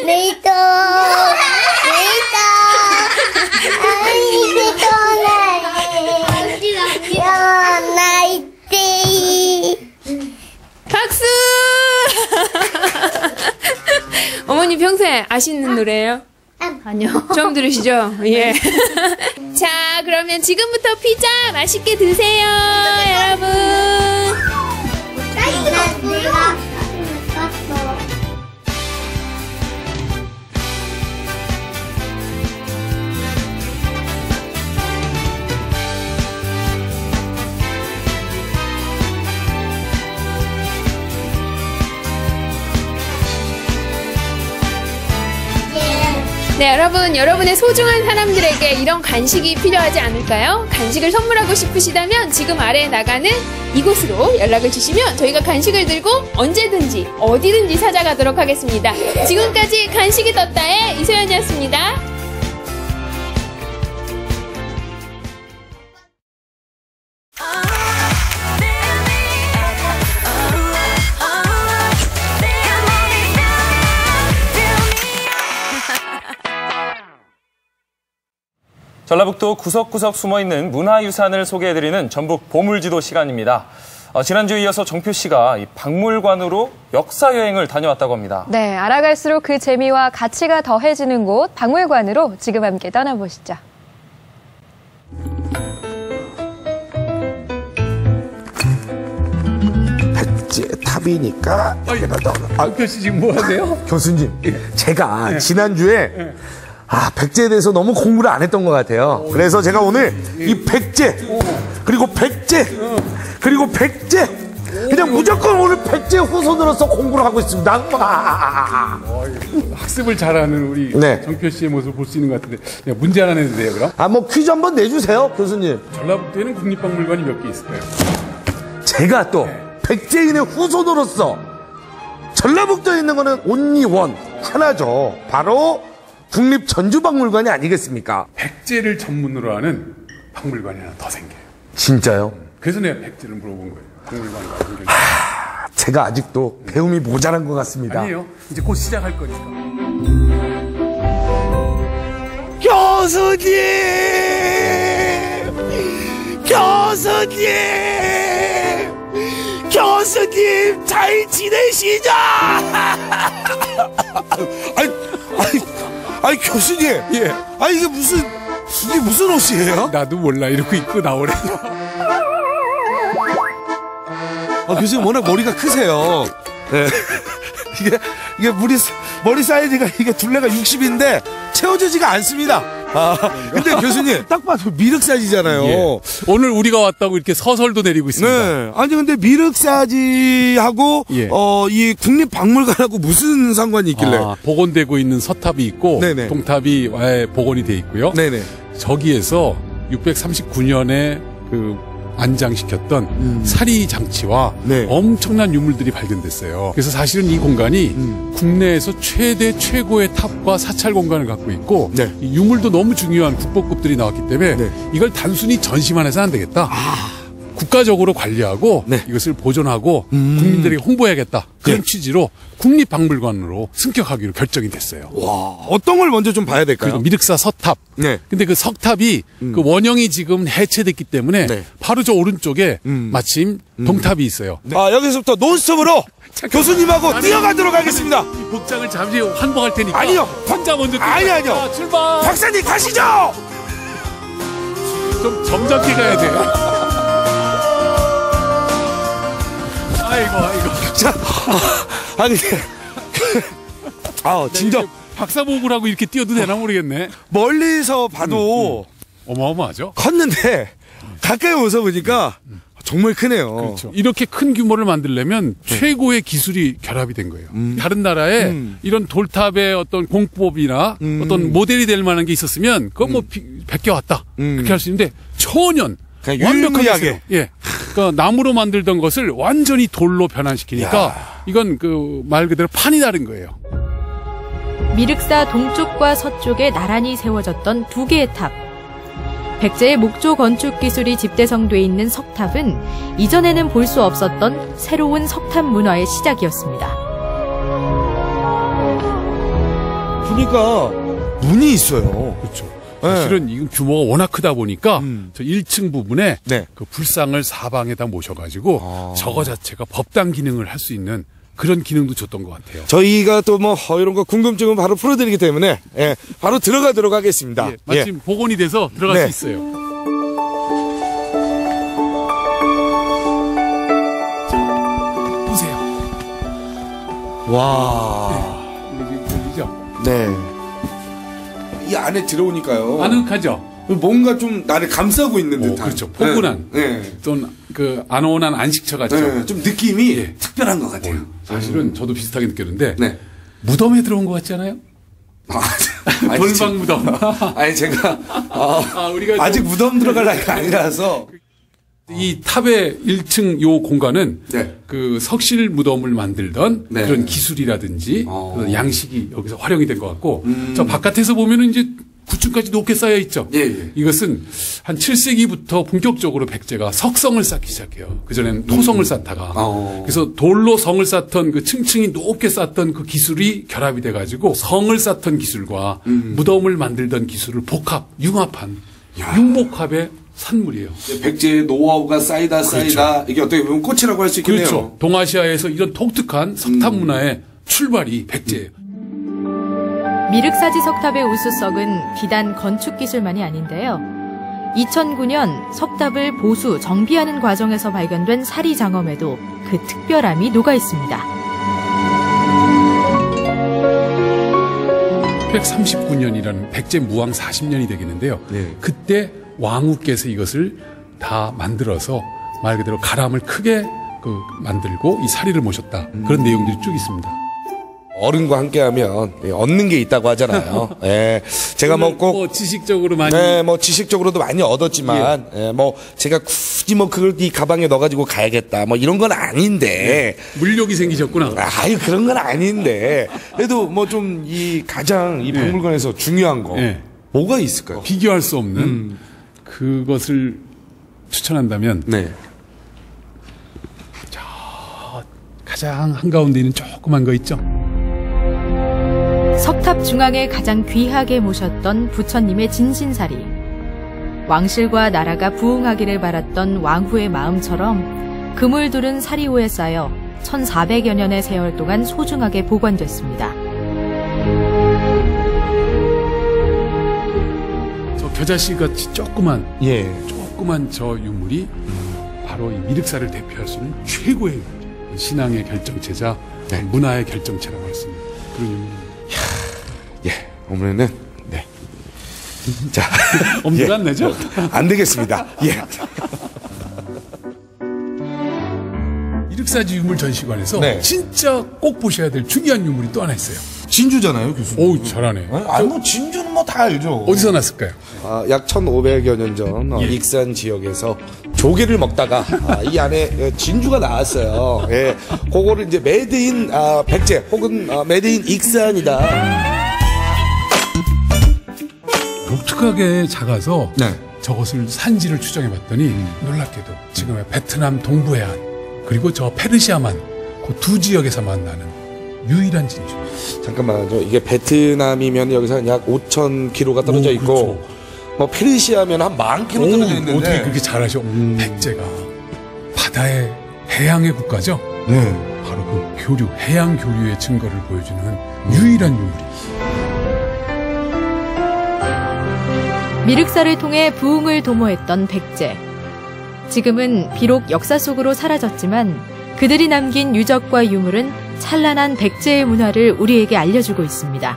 레이터. 박수! 어머니 평소에 아시는 노래예요? 아니요. 처음 들으시죠? 예. 자, 그러면 지금부터 피자 맛있게 드세요, 여러분. 네, 여러분, 여러분의 소중한 사람들에게 이런 간식이 필요하지 않을까요? 간식을 선물하고 싶으시다면 지금 아래에 나가는 이곳으로 연락을 주시면 저희가 간식을 들고 언제든지 어디든지 찾아가도록 하겠습니다. 지금까지 간식이 떴다의 이소연이었습니다. 전라북도 구석구석 숨어있는 문화유산을 소개해드리는 전북 보물지도 시간입니다. 지난주에 이어서 정표 씨가 이 박물관으로 역사여행을 다녀왔다고 합니다. 네, 알아갈수록 그 재미와 가치가 더해지는 곳 박물관으로 지금 함께 떠나보시죠. 백제 탑이니까 여기다 넣어. 교수 지금 뭐 하세요? 교수님, 제가 지난주에 백제에 대해서 너무 공부를 안 했던 것 같아요. 그래서 제가 오늘 이 백제, 그리고 백제, 그리고 백제, 그냥 무조건 오늘 백제 후손으로서 공부를 하고 있습니다. 학습을 잘하는 우리 정표 씨의 모습을 볼 수 있는 것 같은데 문제 하나 내도 돼요, 그럼? 뭐 퀴즈 한번 내주세요, 교수님. 전라북도에는 국립박물관이 몇 개 있을까요? 제가 또 백제인의 후손으로서 전라북도에 있는 거는 온리 원 하나죠. 바로 국립전주박물관이 아니겠습니까? 백제를 전문으로 하는 박물관이 하나 더 생겨요. 진짜요? 그래서 내가 백제를 물어본 거예요. 박물관이 생겨요. 제가 아직도 배움이 모자란 것 같습니다. 아니에요. 이제 곧 시작할 거니까. 교수님! 교수님! 교수님 잘 지내시죠? 아니 교수님, 예. 이게 무슨 옷이에요? 나도 몰라. 이러고 입고 나오래. 교수님 워낙 머리가 크세요. 네. 이게 머리 사이즈가 이게 둘레가 60인데 채워지지가 않습니다. 근데 교수님 딱 봐도 미륵사지잖아요. 예. 오늘 우리가 왔다고 이렇게 서설도 내리고 있습니다. 네. 아니 근데 미륵사지하고 이 국립박물관하고 무슨 상관이 있길래? 복원되고 있는 서탑이 있고 동탑이 복원이 돼 있고요. 네네. 저기에서 639년에 안장시켰던 사리 장치와 엄청난 유물들이 발견됐어요. 그래서 사실은 이 공간이 국내에서 최고의 탑과 사찰 공간을 갖고 있고 이 유물도 너무 중요한 국보급들이 나왔기 때문에 이걸 단순히 전시만 해서 안 되겠다. 국가적으로 관리하고 이것을 보존하고 국민들에게 홍보해야겠다. 그런 취지로 국립박물관으로 승격하기로 결정이 됐어요. 와, 어떤 걸 먼저 좀 봐야 될까요? 그리고 미륵사 서탑. 근데 그 석탑이 그 원형이 지금 해체됐기 때문에 바로 저 오른쪽에 마침 동탑이 있어요. 여기서부터 논스톱으로 교수님하고 뛰어가도록 하겠습니다. 복장을 잠시 환복할 테니까. 아니요. 혼자 먼저 아니요. 자, 출발. 박사님 가시죠. 좀 점잖게 가야 돼. 아이고. 자, 진짜 박사복을 하고 이렇게 뛰어도 되나 모르겠네. 멀리서 봐도 어마어마하죠. 컸는데 가까이 오서 보니까 정말 크네요. 그렇죠. 이렇게 큰 규모를 만들려면 최고의 기술이 결합이 된 거예요. 다른 나라에 이런 돌탑의 어떤 공법이나 어떤 모델이 될 만한 게 있었으면 그건 뭐 베껴왔다 그렇게 할 수 있는데 천연 완벽하게 예, 그러니까 나무로 만들던 것을 완전히 돌로 변환시키니까 이건 그 말 그대로 판이 다른 거예요. 미륵사 동쪽과 서쪽에 나란히 세워졌던 두 개의 탑. 백제의 목조 건축 기술이 집대성돼 있는 석탑은 이전에는 볼 수 없었던 새로운 석탑 문화의 시작이었습니다. 보니까 문이 있어요. 그렇죠. 사실은 이 규모가 워낙 크다 보니까 저 1층 부분에 그 불상을 사방에다 모셔가지고 저거 자체가 법당 기능을 할 수 있는 그런 기능도 줬던 것 같아요. 저희가 또 뭐 이런 거 궁금증은 바로 풀어드리기 때문에 바로 들어가도록 하겠습니다. 예, 마침 복원이 돼서 들어갈 수 있어요. 자, 보세요. 와. 여기죠? 네. 이 안에 들어오니까요. 아늑하죠? 뭔가 좀 나를 감싸고 있는 듯한. 그렇죠. 포근한. 좀 그 안온한 안식처 같죠. 좀 느낌이 특별한 것 같아요. 사실은 저도 비슷하게 느꼈는데 무덤에 들어온 것 같지 않아요? 돌방 무덤. 아니 제가 우리가 아직 무덤 들어갈 나이가 아니라서. 이 탑의 1층 요 공간은 그 석실 무덤을 만들던 그런 기술이라든지 그런 양식이 여기서 활용이 된 것 같고 저 바깥에서 보면은 이제 9층까지 높게 쌓여 있죠. 이것은 한 7세기부터 본격적으로 백제가 석성을 쌓기 시작해요. 그전에는 토성을 쌓다가 그래서 돌로 성을 쌓던 그 층층이 높게 쌓던 그 기술이 결합이 돼가지고 성을 쌓던 기술과 무덤을 만들던 기술을 융합한 융복합의 산물이에요. 백제의 노하우가 쌓이다 이게 어떻게 보면 꽃이라고 할 수 있겠네요. 그렇죠. 동아시아에서 이런 독특한 석탑 문화의 출발이 백제예요. 미륵사지 석탑의 우수석은 비단 건축 기술만이 아닌데요. 2009년 석탑을 보수, 정비하는 과정에서 발견된 사리 장엄에도 그 특별함이 녹아 있습니다. 639년이라는 백제 무왕 40년이 되겠는데요. 그때 왕후께서 이것을 다 만들어서 말 그대로 가람을 크게 만들고 이 사리를 모셨다. 그런 내용들이 쭉 있습니다. 어른과 함께하면 얻는 게 있다고 하잖아요. 제가 꼭 지식적으로 많이 지식적으로도 많이 얻었지만 제가 굳이 그걸 이 가방에 넣어가지고 가야겠다 이런 건 아닌데 물욕이 생기셨구나. 아유 그런 건 아닌데 그래도 좀 가장 이 박물관에서 중요한 거 뭐가 있을까요? 비교할 수 없는 그것을 추천한다면 저 가장 한가운데 있는 조그만 거 있죠? 석탑 중앙에 가장 귀하게 모셨던 부처님의 진신사리. 왕실과 나라가 부흥하기를 바랐던 왕후의 마음처럼 금을 두른 사리호에 쌓여 1400여 년의 세월 동안 소중하게 보관됐습니다. 저 겨자씨같이 조그만 저 유물이 바로 이 미륵사를 대표할 수 있는 최고의 신앙의 결정체자, 문화의 결정체라고 할 수 있는 그런 유물입니다. 오늘은 자 엄두가 안 나죠? 안 되겠습니다. 미륵사지 유물 전시관에서 진짜 꼭 보셔야 될 중요한 유물이 또 하나 있어요. 진주잖아요, 교수님. 오, 잘하네. 진주는 다 알죠. 어디서 났을까요? 약 1500여 년 전 익산 지역에서 조개를 먹다가 이 안에 진주가 나왔어요. 그거를 이제 메이드인 백제 혹은 메이드인 익산이다. 독특하게 작아서 저것을 산지를 추정해봤더니 놀랍게도 지금의 베트남 동부해안 그리고 저 페르시아만 그 두 지역에서만 나는 유일한 진주. 잠깐만요. 이게 베트남이면 여기서 약 5,000km가 떨어져 있고 페르시아면 한 10,000km 떨어져 있는데 어떻게 그렇게 잘하셔? 백제가 바다의 해양의 국가죠? 바로 그 교류, 해양 교류의 증거를 보여주는 유일한 유물이. 미륵사를 통해 부흥을 도모했던 백제. 지금은 비록 역사 속으로 사라졌지만 그들이 남긴 유적과 유물은 찬란한 백제의 문화를 우리에게 알려주고 있습니다.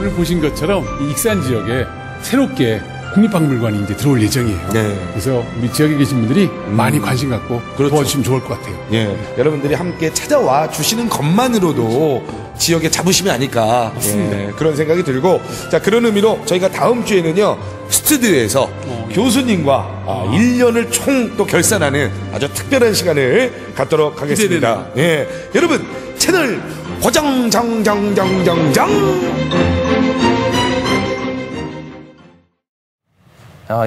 오늘 보신 것처럼 이 익산 지역에 새롭게 국립박물관이 이제 들어올 예정이에요. 네. 그래서 우리 지역에 계신 분들이 많이 관심 갖고 그렇죠. 도와주시면 좋을 것 같아요. 예. 여러분들이 함께 찾아와 주시는 것만으로도 지역의 자부심이 아닐까. 맞습니다. 예, 그런 생각이 들고, 자, 그런 의미로 저희가 다음 주에는요, 스튜디오에서 교수님과 1년을 총 또 결산하는 아주 특별한 시간을 갖도록 하겠습니다. 예. 여러분, 채널 고정,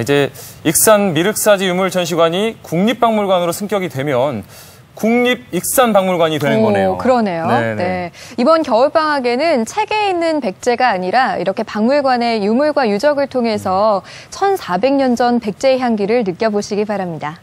이제 익산 미륵사지 유물전시관이 국립박물관으로 승격이 되면 국립익산박물관이 되는 거네요. 그러네요. 네. 이번 겨울방학에는 책에 있는 백제가 아니라 이렇게 박물관의 유물과 유적을 통해서 1400년 전 백제의 향기를 느껴보시기 바랍니다.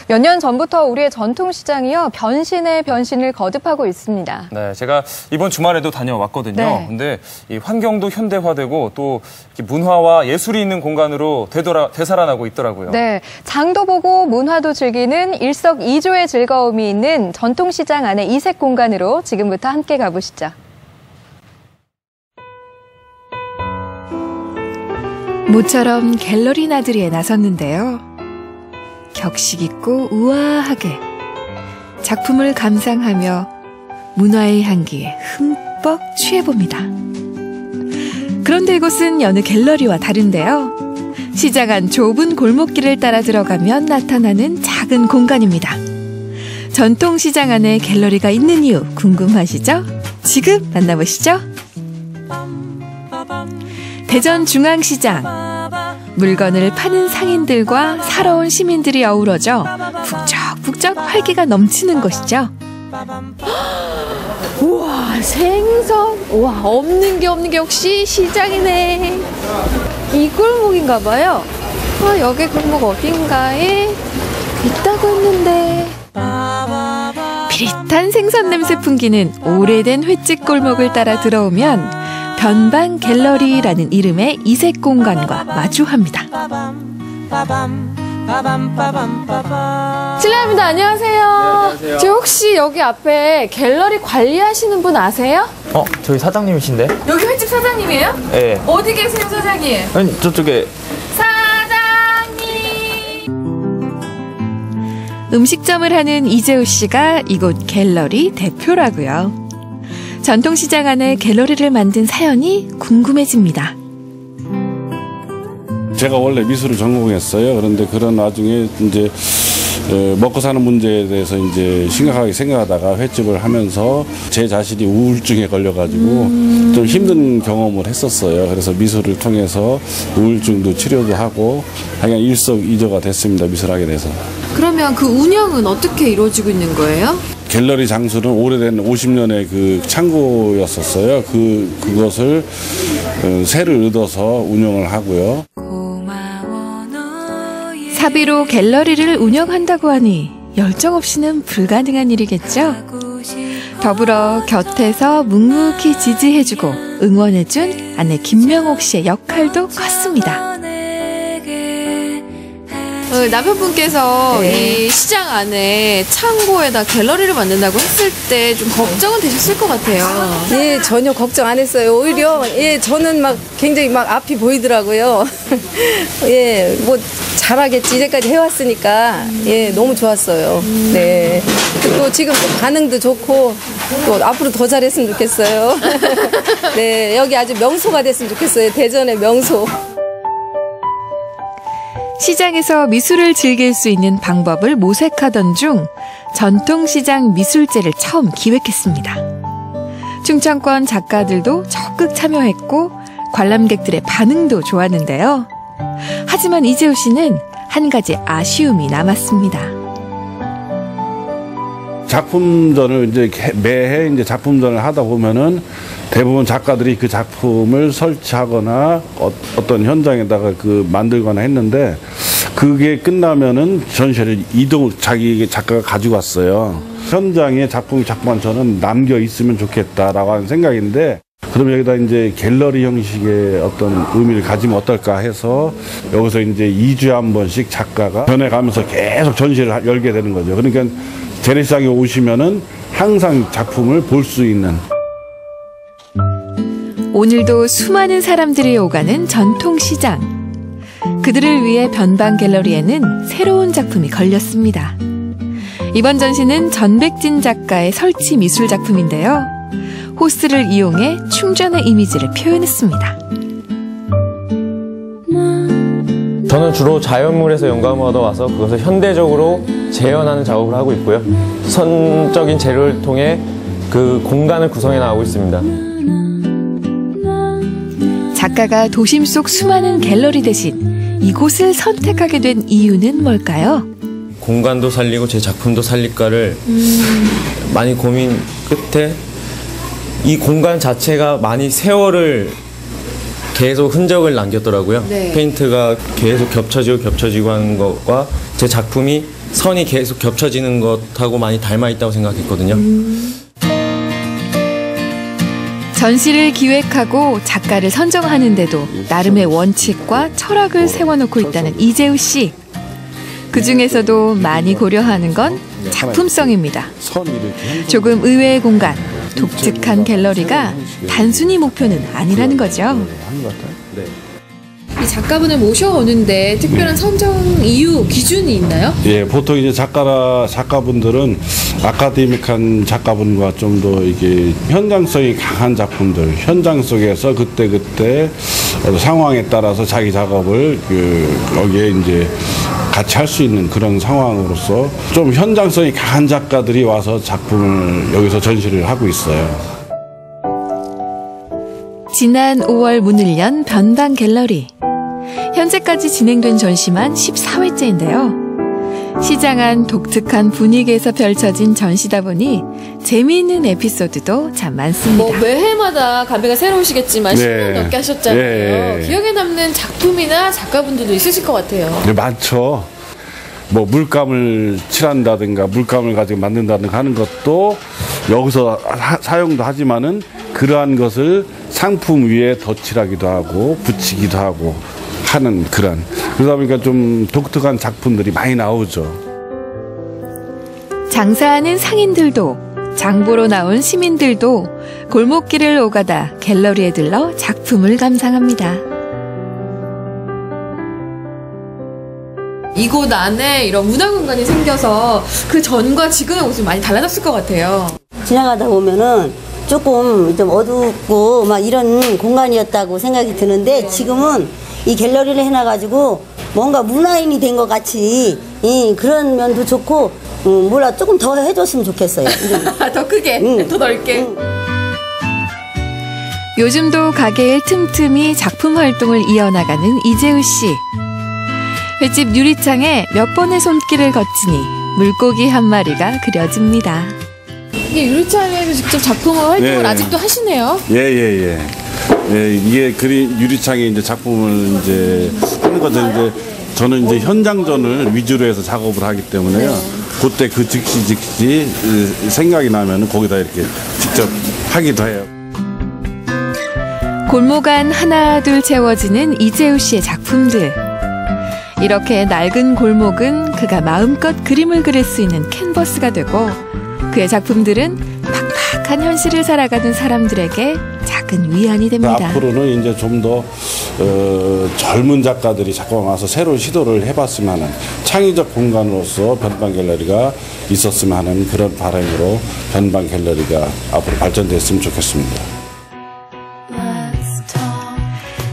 몇 년 전부터 우리의 전통시장이요, 변신의 변신을 거듭하고 있습니다. 네, 제가 이번 주말에도 다녀왔거든요. 네. 근데 이 환경도 현대화되고 또 문화와 예술이 있는 공간으로 되살아나고 있더라고요. 네, 장도 보고 문화도 즐기는 일석이조의 즐거움이 있는 전통시장 안의 이색 공간으로 지금부터 함께 가보시죠. 모처럼 갤러리 나들이에 나섰는데요. 격식 있고 우아하게 작품을 감상하며 문화의 향기에 흠뻑 취해봅니다. 그런데 이곳은 여느 갤러리와 다른데요. 시장 안 좁은 골목길을 따라 들어가면 나타나는 작은 공간입니다. 전통시장 안에 갤러리가 있는 이유 궁금하시죠? 지금 만나보시죠. 대전 중앙시장. 물건을 파는 상인들과 사러 온 시민들이 어우러져 북적북적 활기가 넘치는 곳이죠. 우와, 생선. 우와, 없는 게 역시 시장이네. 이 골목인가 봐요. 여기 골목 어딘가에 있다고 했는데. 비릿한 생선 냄새 풍기는 오래된 횟집 골목을 따라 들어오면 변방 갤러리라는 이름의 이색 공간과 마주합니다. 실례합니다. 안녕하세요. 안녕하세요. 저 혹시 여기 앞에 갤러리 관리하시는 분 아세요? 저희 사장님이신데? 여기 횟집 사장님이에요? 네. 어디 계세요, 사장님? 아니, 저쪽에. 음식점을 하는 이재우 씨가 이곳 갤러리 대표라고요. 전통시장 안에 갤러리를 만든 사연이 궁금해집니다. 제가 원래 미술을 전공했어요. 그런데 그런 와중에 이제 먹고 사는 문제에 대해서 이제 심각하게 생각하다가 횟집을 하면서 제 자신이 우울증에 걸려가지고 좀 힘든 경험을 했었어요. 그래서 미술을 통해서 우울증도 치료도 하고 그냥 일석이조가 됐습니다. 미술하게 돼서. 그러면 그 운영은 어떻게 이루어지고 있는 거예요? 갤러리 장소는 오래된 50년의 그 창고였었어요. 그것을 새를 얻어서 운영을 하고요. 사비로 갤러리를 운영한다고 하니 열정 없이는 불가능한 일이겠죠. 더불어 곁에서 묵묵히 지지해주고 응원해준 아내 김명옥 씨의 역할도 컸습니다. 남편분께서 이 시장 안에 창고에다 갤러리를 만든다고 했을 때 좀 걱정은 되셨을 것 같아요. 예, 전혀 걱정 안 했어요. 오히려 저는 막 굉장히 막 앞이 보이더라고요. 예, 뭐 잘하겠지 이제까지 해왔으니까 너무 좋았어요. 네, 또 지금 또 반응도 좋고 또 앞으로 더 잘했으면 좋겠어요. 네, 여기 아주 명소가 됐으면 좋겠어요. 대전의 명소. 시장에서 미술을 즐길 수 있는 방법을 모색하던 중 전통시장 미술제를 처음 기획했습니다. 충청권 작가들도 적극 참여했고 관람객들의 반응도 좋았는데요. 하지만 이재우 씨는 한 가지 아쉬움이 남았습니다. 작품전을 이제 매해 이제 작품전을 하다 보면은 대부분 작가들이 그 작품을 설치하거나 어떤 현장에다가 만들거나 했는데 그게 끝나면은 전시를 자기 작가가 가지고 왔어요. 현장에 작품한 저는 남겨 있으면 좋겠다라고 하는 생각인데 그럼 여기다 이제 갤러리 형식의 어떤 의미를 가지면 어떨까 해서 여기서 이제 2주에 한 번씩 작가가 변해가면서 계속 전시를 열게 되는 거죠. 그러니까 재래시장에 오시면은 항상 작품을 볼 수 있는. 오늘도 수많은 사람들이 오가는 전통시장. 그들을 위해 변방 갤러리에는 새로운 작품이 걸렸습니다. 이번 전시는 전백진 작가의 설치 미술 작품인데요. 호스를 이용해 충전의 이미지를 표현했습니다. 저는 주로 자연물에서 영감을 얻어와서 그것을 현대적으로 재현하는 작업을 하고 있고요. 선적인 재료를 통해 그 공간을 구성해 나가고 있습니다. 작가가 도심 속 수많은 갤러리 대신 이곳을 선택하게 된 이유는 뭘까요? 공간도 살리고 제 작품도 살릴까를 많이 고민 끝에 이 공간 자체가 많이 세월을 계속 흔적을 남겼더라고요. 네. 페인트가 계속 겹쳐지고 하는 것과 제 작품이 선이 계속 겹쳐지는 것하고 많이 닮아 있다고 생각했거든요. 전시를 기획하고 작가를 선정하는데도 나름의 원칙과 철학을 세워놓고 있다는 이재우 씨. 그중에서도 많이 고려하는 건 작품성입니다. 조금 의외의 공간, 독특한 갤러리가 단순히 목표는 아니라는 거죠. 이 작가분을 모셔오는데 특별한 선정 이유, 기준이 있나요? 예, 보통 이제 작가분들은 아카데믹한 작가분과 좀 더 이게 현장성이 강한 작품들, 현장 속에서 그때 상황에 따라서 자기 작업을 여기에 이제 같이 할 수 있는 그런 상황으로서 좀 현장성이 강한 작가들이 와서 작품을 여기서 전시를 하고 있어요. 지난 5월 문을 연 변방 갤러리. 현재까지 진행된 전시만 14회째인데요. 시장 안 독특한 분위기에서 펼쳐진 전시다 보니 재미있는 에피소드도 참 많습니다. 뭐 매해마다 감회가 새로우시겠지만 10년 넘게 하셨잖아요. 네. 기억에 남는 작품이나 작가분들도 있으실 것 같아요. 네, 많죠. 뭐 물감을 칠한다든가 물감을 가지고 만든다든가 하는 것도 여기서 사용도 하지만은 그러한 것을 상품 위에 덧칠하기도 하고 붙이기도 하고 하는 그러다 보니까 좀 독특한 작품들이 많이 나오죠. 장사하는 상인들도 장보러 나온 시민들도 골목길을 오가다 갤러리에 들러 작품을 감상합니다. 이곳 안에 이런 문화 공간이 생겨서 그 전과 지금의 모습이 많이 달라졌을 것 같아요. 지나가다 보면은 조금 좀 어둡고 막 이런 공간이었다고 생각이 드는데 지금은 이 갤러리를 해놔가지고 뭔가 문화인이 된 것 같이 그런 면도 좋고 몰라 조금 더 해줬으면 좋겠어요. 더 크게, 더 넓게. 요즘도 가게에 틈틈이 작품 활동을 이어나가는 이재우 씨. 횟집 유리창에 몇 번의 손길을 거치니 물고기 한 마리가 그려집니다. 이게 유리창에서 직접 작품을 활동을 아직도 하시네요. 예, 이게 유리창에 이제 작품을 이제 하는 거죠. 이제 저는 이제 현장전을 위주로 해서 작업을 하기 때문에요. 그때 그 즉시 생각이 나면은 거기다 이렇게 직접 하기도 해요. 골목 안 하나 둘 채워지는 이재우 씨의 작품들. 이렇게 낡은 골목은 그가 마음껏 그림을 그릴 수 있는 캔버스가 되고 그의 작품들은 팍팍한 현실을 살아가는 사람들에게 작은 위안이 됩니다. 앞으로는 이제 좀 더 젊은 작가들이 자꾸 와서 새로운 시도를 해봤으면 하는 창의적 공간으로서 변방 갤러리가 있었으면 하는 그런 바람으로 변방 갤러리가 앞으로 발전됐으면 좋겠습니다.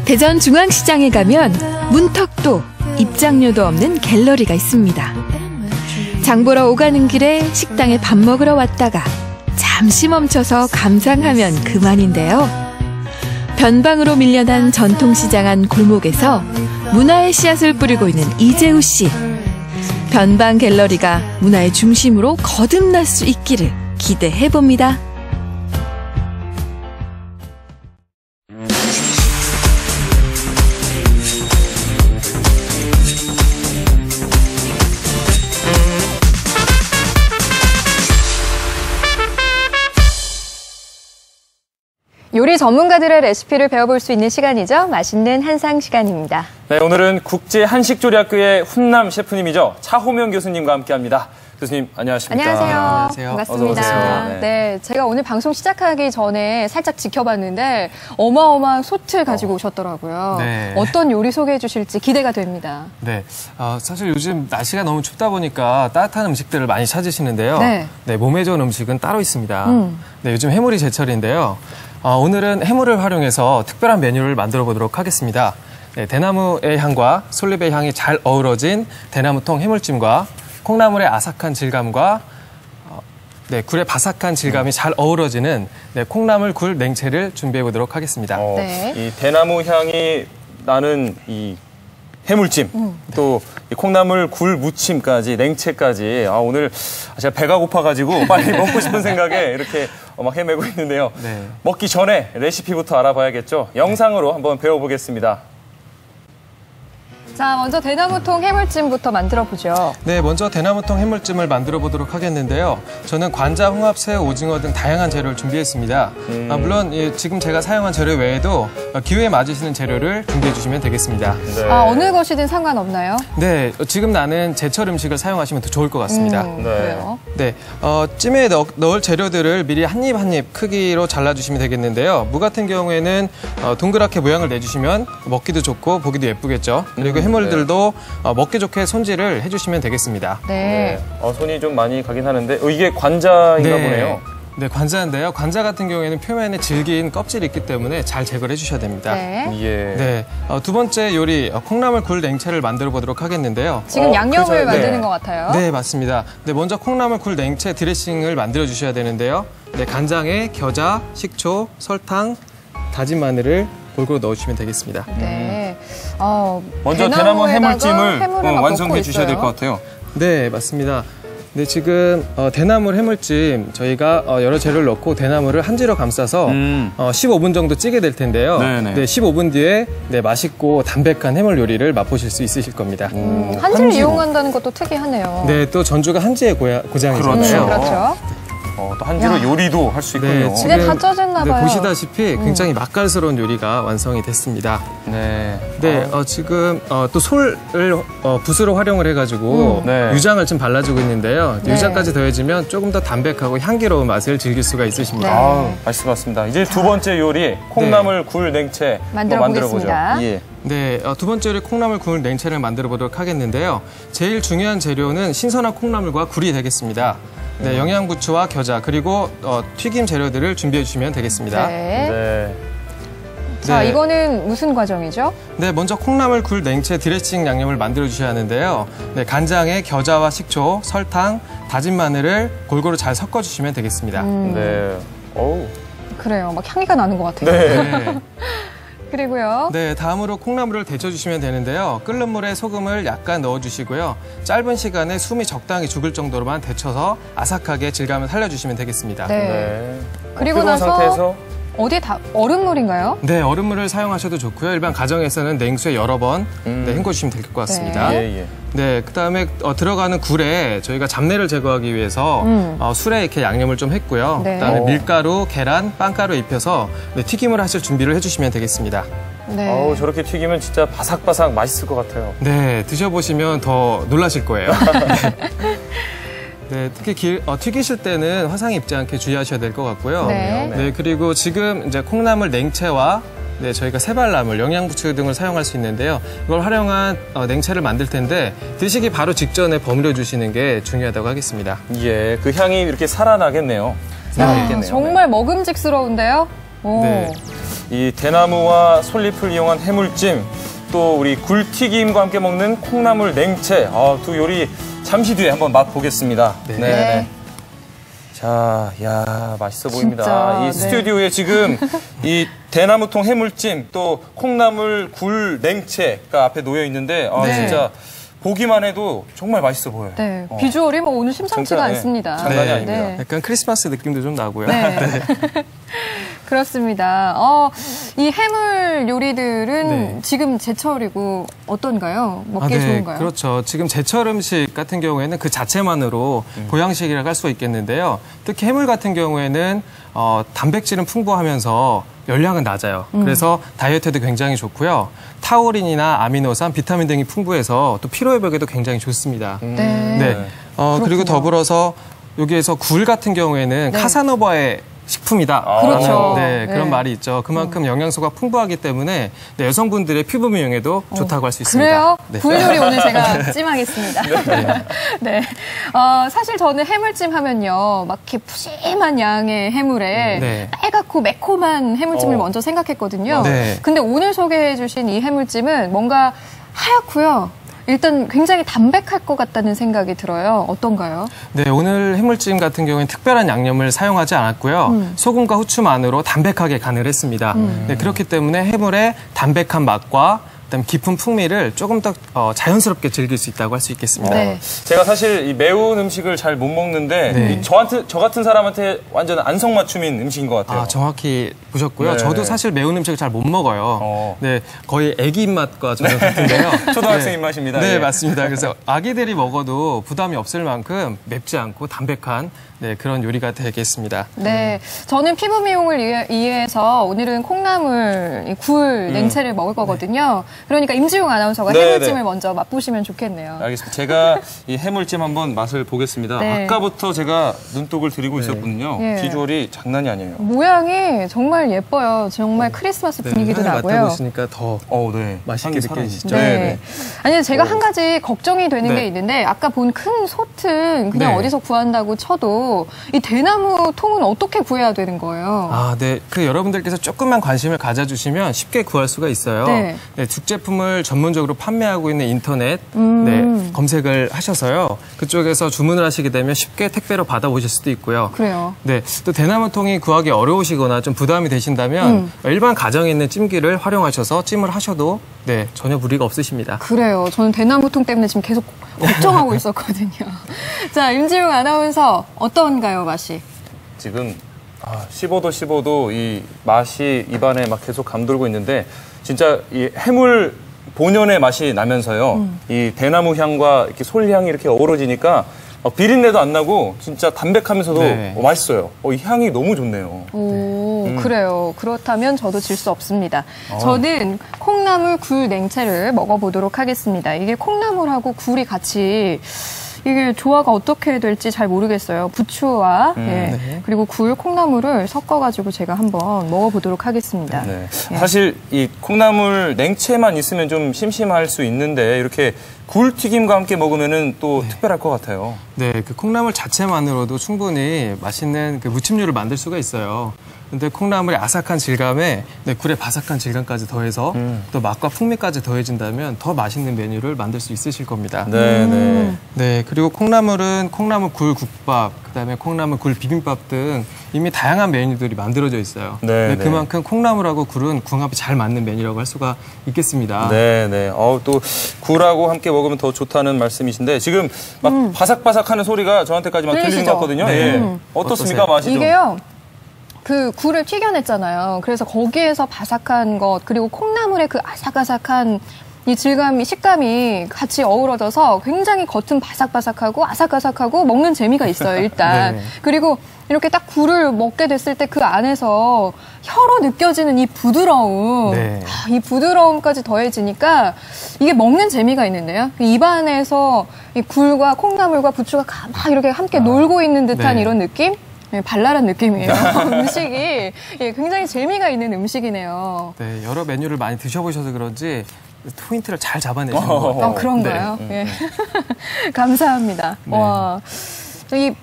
대전 중앙시장에 가면 문턱도 입장료도 없는 갤러리가 있습니다. 장보러 오가는 길에 식당에 밥 먹으러 왔다가 잠시 멈춰서 감상하면 그만인데요. 변방으로 밀려난 전통시장 안 골목에서 문화의 씨앗을 뿌리고 있는 이재우 씨. 변방 갤러리가 문화의 중심으로 거듭날 수 있기를 기대해봅니다. 요리 전문가들의 레시피를 배워볼 수 있는 시간이죠. 맛있는 한상 시간입니다. 네, 오늘은 국제한식조리학교의 훈남 셰프님이죠. 차호명 교수님과 함께합니다. 교수님, 안녕하십니까? 안녕하세요. 반갑습니다. 네, 제가 오늘 방송 시작하기 전에 살짝 지켜봤는데 어마어마한 솥을 가지고 오셨더라고요. 네. 어떤 요리 소개해 주실지 기대가 됩니다. 네, 사실 요즘 날씨가 너무 춥다 보니까 따뜻한 음식들을 많이 찾으시는데요. 네, 몸에 좋은 음식은 따로 있습니다. 네, 요즘 해물이 제철인데요. 오늘은 해물을 활용해서 특별한 메뉴를 만들어 보도록 하겠습니다. 네, 대나무의 향과 솔잎의 향이 잘 어우러진 대나무통 해물찜과 콩나물의 아삭한 질감과 굴의 바삭한 질감이 잘 어우러지는 콩나물 굴 냉채를 준비해 보도록 하겠습니다. 이 대나무 향이 나는 이 해물찜, 또 이 콩나물 굴 무침까지, 냉채까지. 오늘 제가 배가 고파가지고 빨리 먹고 싶은 생각에 이렇게 막 헤매고 있는데요. 먹기 전에 레시피부터 알아봐야겠죠. 영상으로 한번 배워보겠습니다. 자, 먼저 대나무통 해물찜부터 만들어보죠. 네, 먼저 대나무통 해물찜을 만들어 보도록 하겠는데요. 저는 관자, 홍합, 새우, 오징어 등 다양한 재료를 준비했습니다. 물론 지금 제가 사용한 재료 외에도 기호에 맞으시는 재료를 준비해 주시면 되겠습니다. 어느 것이든 상관없나요? 네, 지금 나는 제철 음식을 사용하시면 더 좋을 것 같습니다. 그래요? 네, 찜에 넣을 재료들을 미리 한 입 한 입 크기로 잘라주시면 되겠는데요. 무 같은 경우에는 동그랗게 모양을 내주시면 먹기도 좋고 보기도 예쁘겠죠. 그리고 해물들도 먹기 좋게 손질을 해주시면 되겠습니다. 손이 좀 많이 가긴 하는데 이게 관자인가 보네요. 네, 관자인데요. 관자 같은 경우에는 표면에 질긴 껍질이 있기 때문에 잘 제거를 해주셔야 됩니다. 두 번째 요리 콩나물 굴 냉채를 만들어 보도록 하겠는데요. 지금 양념을 만드는 것 같아요. 네, 맞습니다. 네, 먼저 콩나물 굴 냉채 드레싱을 만들어 주셔야 되는데요. 네, 간장에 겨자, 식초, 설탕, 다진 마늘을 골고루 넣어주시면 되겠습니다. 먼저 대나무 해물찜을 완성해 주셔야 될 것 같아요. 네, 맞습니다. 네, 지금 대나무 해물찜 저희가 여러 재료를 넣고 대나무를 한지로 감싸서 15분 정도 찌게 될 텐데요. 네, 15분 뒤에 맛있고 담백한 해물 요리를 맛보실 수 있으실 겁니다. 한지를 이용한다는 것도 특이하네요. 네, 또 전주가 한지의 고장이잖아요. 그렇죠. 또 한지로 요리도 할 수 있군요. 네, 지금 다 쪄졌나 봐요. 보시다시피 굉장히 맛깔스러운 요리가 완성이 됐습니다. 지금 또 솔을 붓으로 활용을 해가지고 유장을 좀 발라주고 있는데요. 유장까지 더해지면 조금 더 담백하고 향기로운 맛을 즐길 수가 있으십니다. 맛있을 것 같습니다. 이제 두 번째 요리 콩나물 굴 냉채 만들어보죠. 네, 두 번째 요리 콩나물 굴 냉채를 만들어 보도록 하겠는데요. 제일 중요한 재료는 신선한 콩나물과 굴이 되겠습니다. 네, 영양부추와 겨자 그리고 튀김 재료들을 준비해 주시면 되겠습니다. 자, 이거는 무슨 과정이죠? 네, 먼저 콩나물 굴 냉채 드레싱 양념을 만들어 주셔야 하는데요. 네, 간장에 겨자와 식초, 설탕, 다진 마늘을 골고루 잘 섞어 주시면 되겠습니다. 그래요. 막 향기가 나는 것 같아요. 그리고요. 네, 다음으로 콩나물을 데쳐주시면 되는데요. 끓는 물에 소금을 약간 넣어주시고요. 짧은 시간에 숨이 적당히 죽을 정도로만 데쳐서 아삭하게 질감을 살려주시면 되겠습니다. 그리고 나서 상태에서 어디에 얼음물인가요? 네, 얼음물을 사용하셔도 좋고요. 일반 가정에서는 냉수에 여러 번 헹궈주시면 될 것 같습니다. 네, 그다음에 들어가는 굴에 저희가 잡내를 제거하기 위해서 술에 이렇게 양념을 좀 했고요. 그다음에 밀가루, 계란, 빵가루 입혀서 튀김을 하실 준비를 해주시면 되겠습니다. 저렇게 튀기면 진짜 바삭바삭 맛있을 것 같아요. 네, 드셔보시면 더 놀라실 거예요. 네, 특히 튀기실 때는 화상 입지 않게 주의하셔야 될 것 같고요. 네, 그리고 지금 이제 콩나물 냉채와 저희가 새발나물, 영양부추 등을 사용할 수 있는데요. 이걸 활용한 냉채를 만들 텐데 드시기 바로 직전에 버무려 주시는 게 중요하다고 하겠습니다. 그 향이 이렇게 살아나겠네요. 정말 먹음직스러운데요. 이 대나무와 솔잎을 이용한 해물찜, 또 우리 굴튀김과 함께 먹는 콩나물 냉채, 두 요리 잠시 뒤에 한번 맛보겠습니다. 자, 맛있어 보입니다. 진짜, 이 스튜디오에 지금 이 대나무통 해물찜, 또 콩나물 굴 냉채가 앞에 놓여 있는데 진짜 보기만 해도 정말 맛있어 보여요. 비주얼이 오늘 심상치가 않습니다. 장난이 아닙니다. 약간 크리스마스 느낌도 좀 나고요. 그렇습니다. 이 해물 요리들은 지금 제철이고 어떤가요? 먹기 좋은가요? 그렇죠. 지금 제철 음식 같은 경우에는 그 자체만으로 보양식이라고 할 수가 있겠는데요. 특히 해물 같은 경우에는 단백질은 풍부하면서 열량은 낮아요. 그래서 다이어트에도 굉장히 좋고요. 타우린이나 아미노산, 비타민 등이 풍부해서 또 피로회복에도 굉장히 좋습니다. 네. 그리고 더불어서 여기에서 굴 같은 경우에는 카사노바의 식품이다. 그렇죠. 네, 그런 말이 있죠. 그만큼 영양소가 풍부하기 때문에 네, 여성분들의 피부 미용에도 좋다고 할 수 있습니다. 그래요? 네. 굴 요리 오늘 제가 찜하겠습니다. 네. 사실 저는 해물찜 하면요, 막 이렇게 푸짐한 양의 해물에 빨갛고 매콤한 해물찜을 먼저 생각했거든요. 근데 오늘 소개해주신 이 해물찜은 뭔가 하얗고요. 일단 굉장히 담백할 것 같다는 생각이 들어요. 어떤가요? 네, 오늘 해물찜 같은 경우에는 특별한 양념을 사용하지 않았고요. 소금과 후추만으로 담백하게 간을 했습니다. 네, 그렇기 때문에 해물의 담백한 맛과 그다음 깊은 풍미를 조금 더 자연스럽게 즐길 수 있다고 할 수 있겠습니다. 제가 사실 이 매운 음식을 잘 못 먹는데 저 같은 사람한테 완전 안성맞춤인 음식인 것 같아요. 정확히 보셨고요. 저도 사실 매운 음식을 잘 못 먹어요. 네, 거의 애기 입맛과 저는 같은데요. 초등학생 입맛입니다. 네, 맞습니다. 그래서 아기들이 먹어도 부담이 없을 만큼 맵지 않고 담백한 그런 요리가 되겠습니다. 네, 저는 피부 미용을 위해서 오늘은 콩나물 굴 냉채를 먹을 거거든요. 그러니까 임지용 아나운서가 해물찜을 먼저 맛보시면 좋겠네요. 알겠습니다. 제가 이 해물찜 한번 맛을 보겠습니다. 아까부터 제가 눈독을 들이고 있었거든요. 비주얼이 장난이 아니에요. 모양이 정말 예뻐요. 정말 크리스마스 분위기도 나고요. 맡아보시니까 더 맛있게 느껴지시죠? 아니, 제가 한 가지 걱정이 되는 게 있는데 아까 본 큰 솥은 그냥 어디서 구한다고 쳐도 이 대나무 통은 어떻게 구해야 되는 거예요? 네. 여러분들께서 조금만 관심을 가져주시면 쉽게 구할 수가 있어요. 죽 제품을 전문적으로 판매하고 있는 인터넷 검색을 하셔서요. 그쪽에서 주문을 하시게 되면 쉽게 택배로 받아오실 수도 있고요. 그래요. 네. 또 대나무통이 구하기 어려우시거나 좀 부담이 되신다면 일반 가정에 있는 찜기를 활용하셔서 찜을 하셔도 전혀 무리가 없으십니다. 그래요. 저는 대나무통 때문에 지금 계속 걱정하고 있었거든요. 자, 임지용 아나운서 어떤가요, 맛이? 지금 씹어도 이 맛이 입안에 막 계속 감돌고 있는데 진짜 이 해물 본연의 맛이 나면서요. 이 대나무 향과 이렇게 솔향이 이렇게 어우러지니까 비린내도 안 나고 진짜 담백하면서도 맛있어요. 이 향이 너무 좋네요. 그래요. 그렇다면 저도 질 수 없습니다. 저는 콩나물 굴 냉채를 먹어보도록 하겠습니다. 이게 콩나물하고 굴이 같이 이게 조화가 어떻게 될지 잘 모르겠어요. 부추와 그리고 굴, 콩나물을 섞어가지고 제가 한번 먹어보도록 하겠습니다. 사실 이 콩나물 냉채만 있으면 좀 심심할 수 있는데 이렇게 굴튀김과 함께 먹으면은 또 특별할 것 같아요. 네, 그 콩나물 자체만으로도 충분히 맛있는 그 무침류를 만들 수가 있어요. 근데 콩나물의 아삭한 질감에 굴의 바삭한 질감까지 더해서 또 맛과 풍미까지 더해진다면 더 맛있는 메뉴를 만들 수 있으실 겁니다. 네, 그리고 콩나물은 콩나물 굴 국밥, 그다음에 콩나물 굴 비빔밥 등 이미 다양한 메뉴들이 만들어져 있어요. 그만큼 콩나물하고 굴은 궁합이 잘 맞는 메뉴라고 할 수가 있겠습니다. 또 굴하고 함께 먹으면 더 좋다는 말씀이신데 지금 막 바삭바삭하는 소리가 저한테까지 막 들리는 것 같거든요. 어떻습니까, 맛이 좀? 이게요. 그 굴을 튀겨냈잖아요. 그래서 거기에서 바삭한 것 그리고 콩나물의 그 아삭아삭한 이 질감이 식감이 같이 어우러져서 굉장히 겉은 바삭바삭하고 아삭아삭하고 먹는 재미가 있어요. 일단 그리고 이렇게 딱 굴을 먹게 됐을 때 그 안에서 혀로 느껴지는 이 부드러움, 이 부드러움까지 더해지니까 이게 먹는 재미가 있는데요. 입안에서 이 굴과 콩나물과 부추가 막 이렇게 함께 놀고 있는 듯한 이런 느낌? 발랄한 느낌이에요. 음식이 굉장히 재미가 있는 음식이네요. 네, 여러 메뉴를 많이 드셔보셔서 그런지 포인트를 잘 잡아내시는 것 같아요. 그런가요? 감사합니다. 와.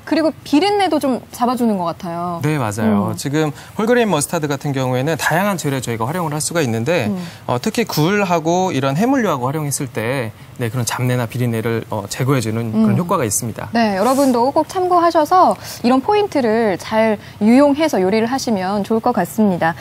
그리고 비린내도 좀 잡아주는 것 같아요. 네, 맞아요. 지금 홀그레인 머스타드 같은 경우에는 다양한 재료에 저희가 활용을 할 수가 있는데 특히 굴하고 이런 해물류하고 활용했을 때 그런 잡내나 비린내를 제거해주는 그런 효과가 있습니다. 네, 여러분도 꼭 참고하셔서 이런 포인트를 잘 유용해서 요리를 하시면 좋을 것 같습니다.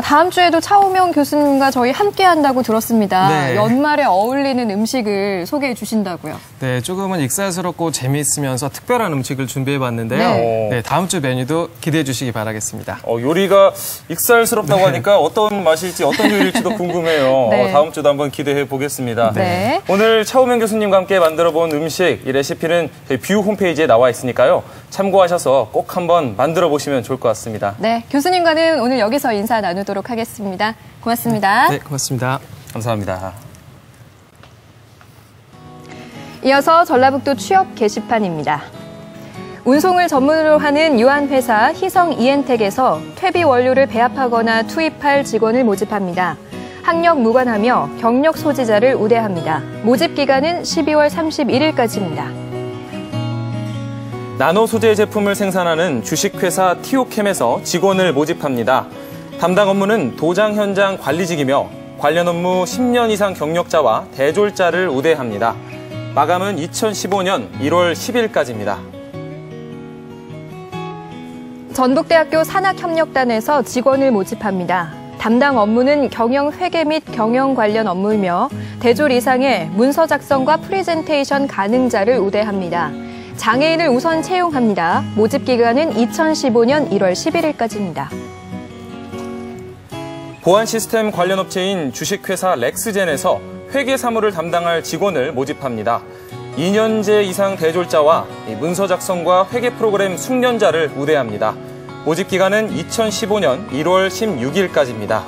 다음 주에도 차우명 교수님과 저희 함께 한다고 들었습니다. 연말에 어울리는 음식을 소개해 주신다고요. 네, 조금은 익살스럽고 재미있으면서 특별한 특별한 음식을 준비해봤는데요. 네. 네, 다음 주 메뉴도 기대해 주시기 바라겠습니다. 요리가 익살스럽다고 하니까 어떤 맛일지 어떤 요리일지도 궁금해요. 네. 다음 주도 한번 기대해 보겠습니다. 네. 오늘 차우명 교수님과 함께 만들어본 음식, 이 레시피는 저희 뷰 홈페이지에 나와 있으니까요. 참고하셔서 꼭 한번 만들어 보시면 좋을 것 같습니다. 네, 교수님과는 오늘 여기서 인사 나누도록 하겠습니다. 고맙습니다. 네, 고맙습니다. 감사합니다. 이어서 전라북도 취업 게시판입니다. 운송을 전문으로 하는 유한회사 희성 이엔텍에서 퇴비 원료를 배합하거나 투입할 직원을 모집합니다. 학력 무관하며 경력 소지자를 우대합니다. 모집 기간은 12월 31일까지입니다. 나노 소재 제품을 생산하는 주식회사 티오캠에서 직원을 모집합니다. 담당 업무는 도장 현장 관리직이며 관련 업무 10년 이상 경력자와 대졸자를 우대합니다. 마감은 2015년 1월 10일까지입니다. 전북대학교 산학협력단에서 직원을 모집합니다. 담당 업무는 경영 회계 및 경영 관련 업무이며 대졸 이상의 문서 작성과 프레젠테이션 가능자를 우대합니다. 장애인을 우선 채용합니다. 모집 기간은 2015년 1월 11일까지입니다. 보안 시스템 관련 업체인 주식회사 렉스젠에서 회계 사무를 담당할 직원을 모집합니다. 2년제 이상 대졸자와 문서 작성과 회계 프로그램 숙련자를 우대합니다. 모집 기간은 2015년 1월 16일까지입니다.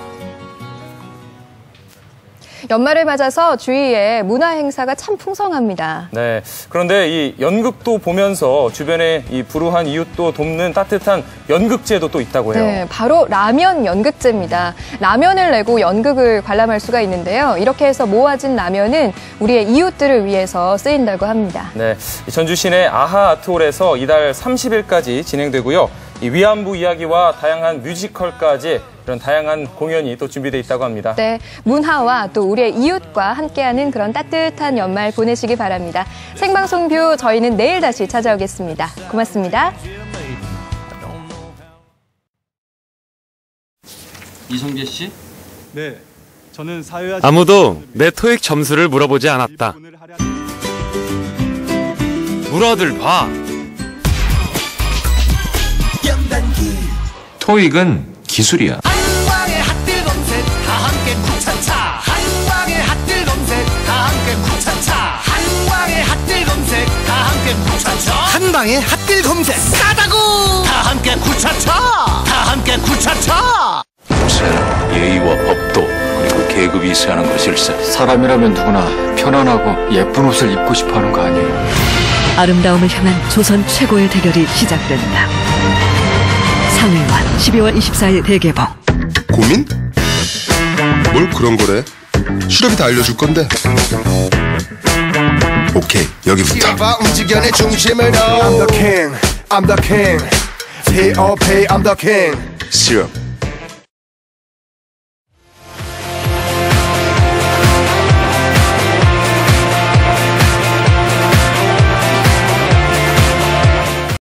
연말을 맞아서 주위에 문화 행사가 참 풍성합니다. 네. 그런데 이 연극도 보면서 주변에 이 불우한 이웃도 돕는 따뜻한 연극제도 또 있다고 해요. 네, 바로 라면 연극제입니다. 라면을 내고 연극을 관람할 수가 있는데요. 이렇게 해서 모아진 라면은 우리의 이웃들을 위해서 쓰인다고 합니다. 네. 전주 시내 아하 아트홀에서 이달 30일까지 진행되고요. 이 위안부 이야기와 다양한 뮤지컬까지 이런 다양한 공연이 또 준비되어 있다고 합니다. 네, 문화와 또 우리의 이웃과 함께하는 그런 따뜻한 연말 보내시기 바랍니다. 생방송 뷰 저희는 내일 다시 찾아오겠습니다. 고맙습니다. 이성재 씨? 네, 저는 사회와 아무도 내 토익 점수를 물어보지 않았다. 물어들 봐. 토익은 기술이야. 한방에 핫딜 검색 다 함께 구차차. 한방에 핫딜 검색 다 함께 구차차. 한방에 핫딜 검색 다 함께 구차차. 한방에 핫딜 검색 싸다고 다 함께 구차차. 다 함께 구차차. 옷은 예의와 법도 그리고 계급이 있어야 하는 것일세. 사람이라면 누구나 편안하고 예쁜 옷을 입고 싶어하는 거 아니에요. 아름다움을 향한 조선 최고의 대결이 시작된다. 상의관 12월 24일 대개봉. 고민? 뭘 그런 거래? 수렵이 다 알려줄 건데. 오케이, 여기부터. 움직여내 중심으로. I'm the king, I'm the king. T.O.P. I'm the king. 수렵.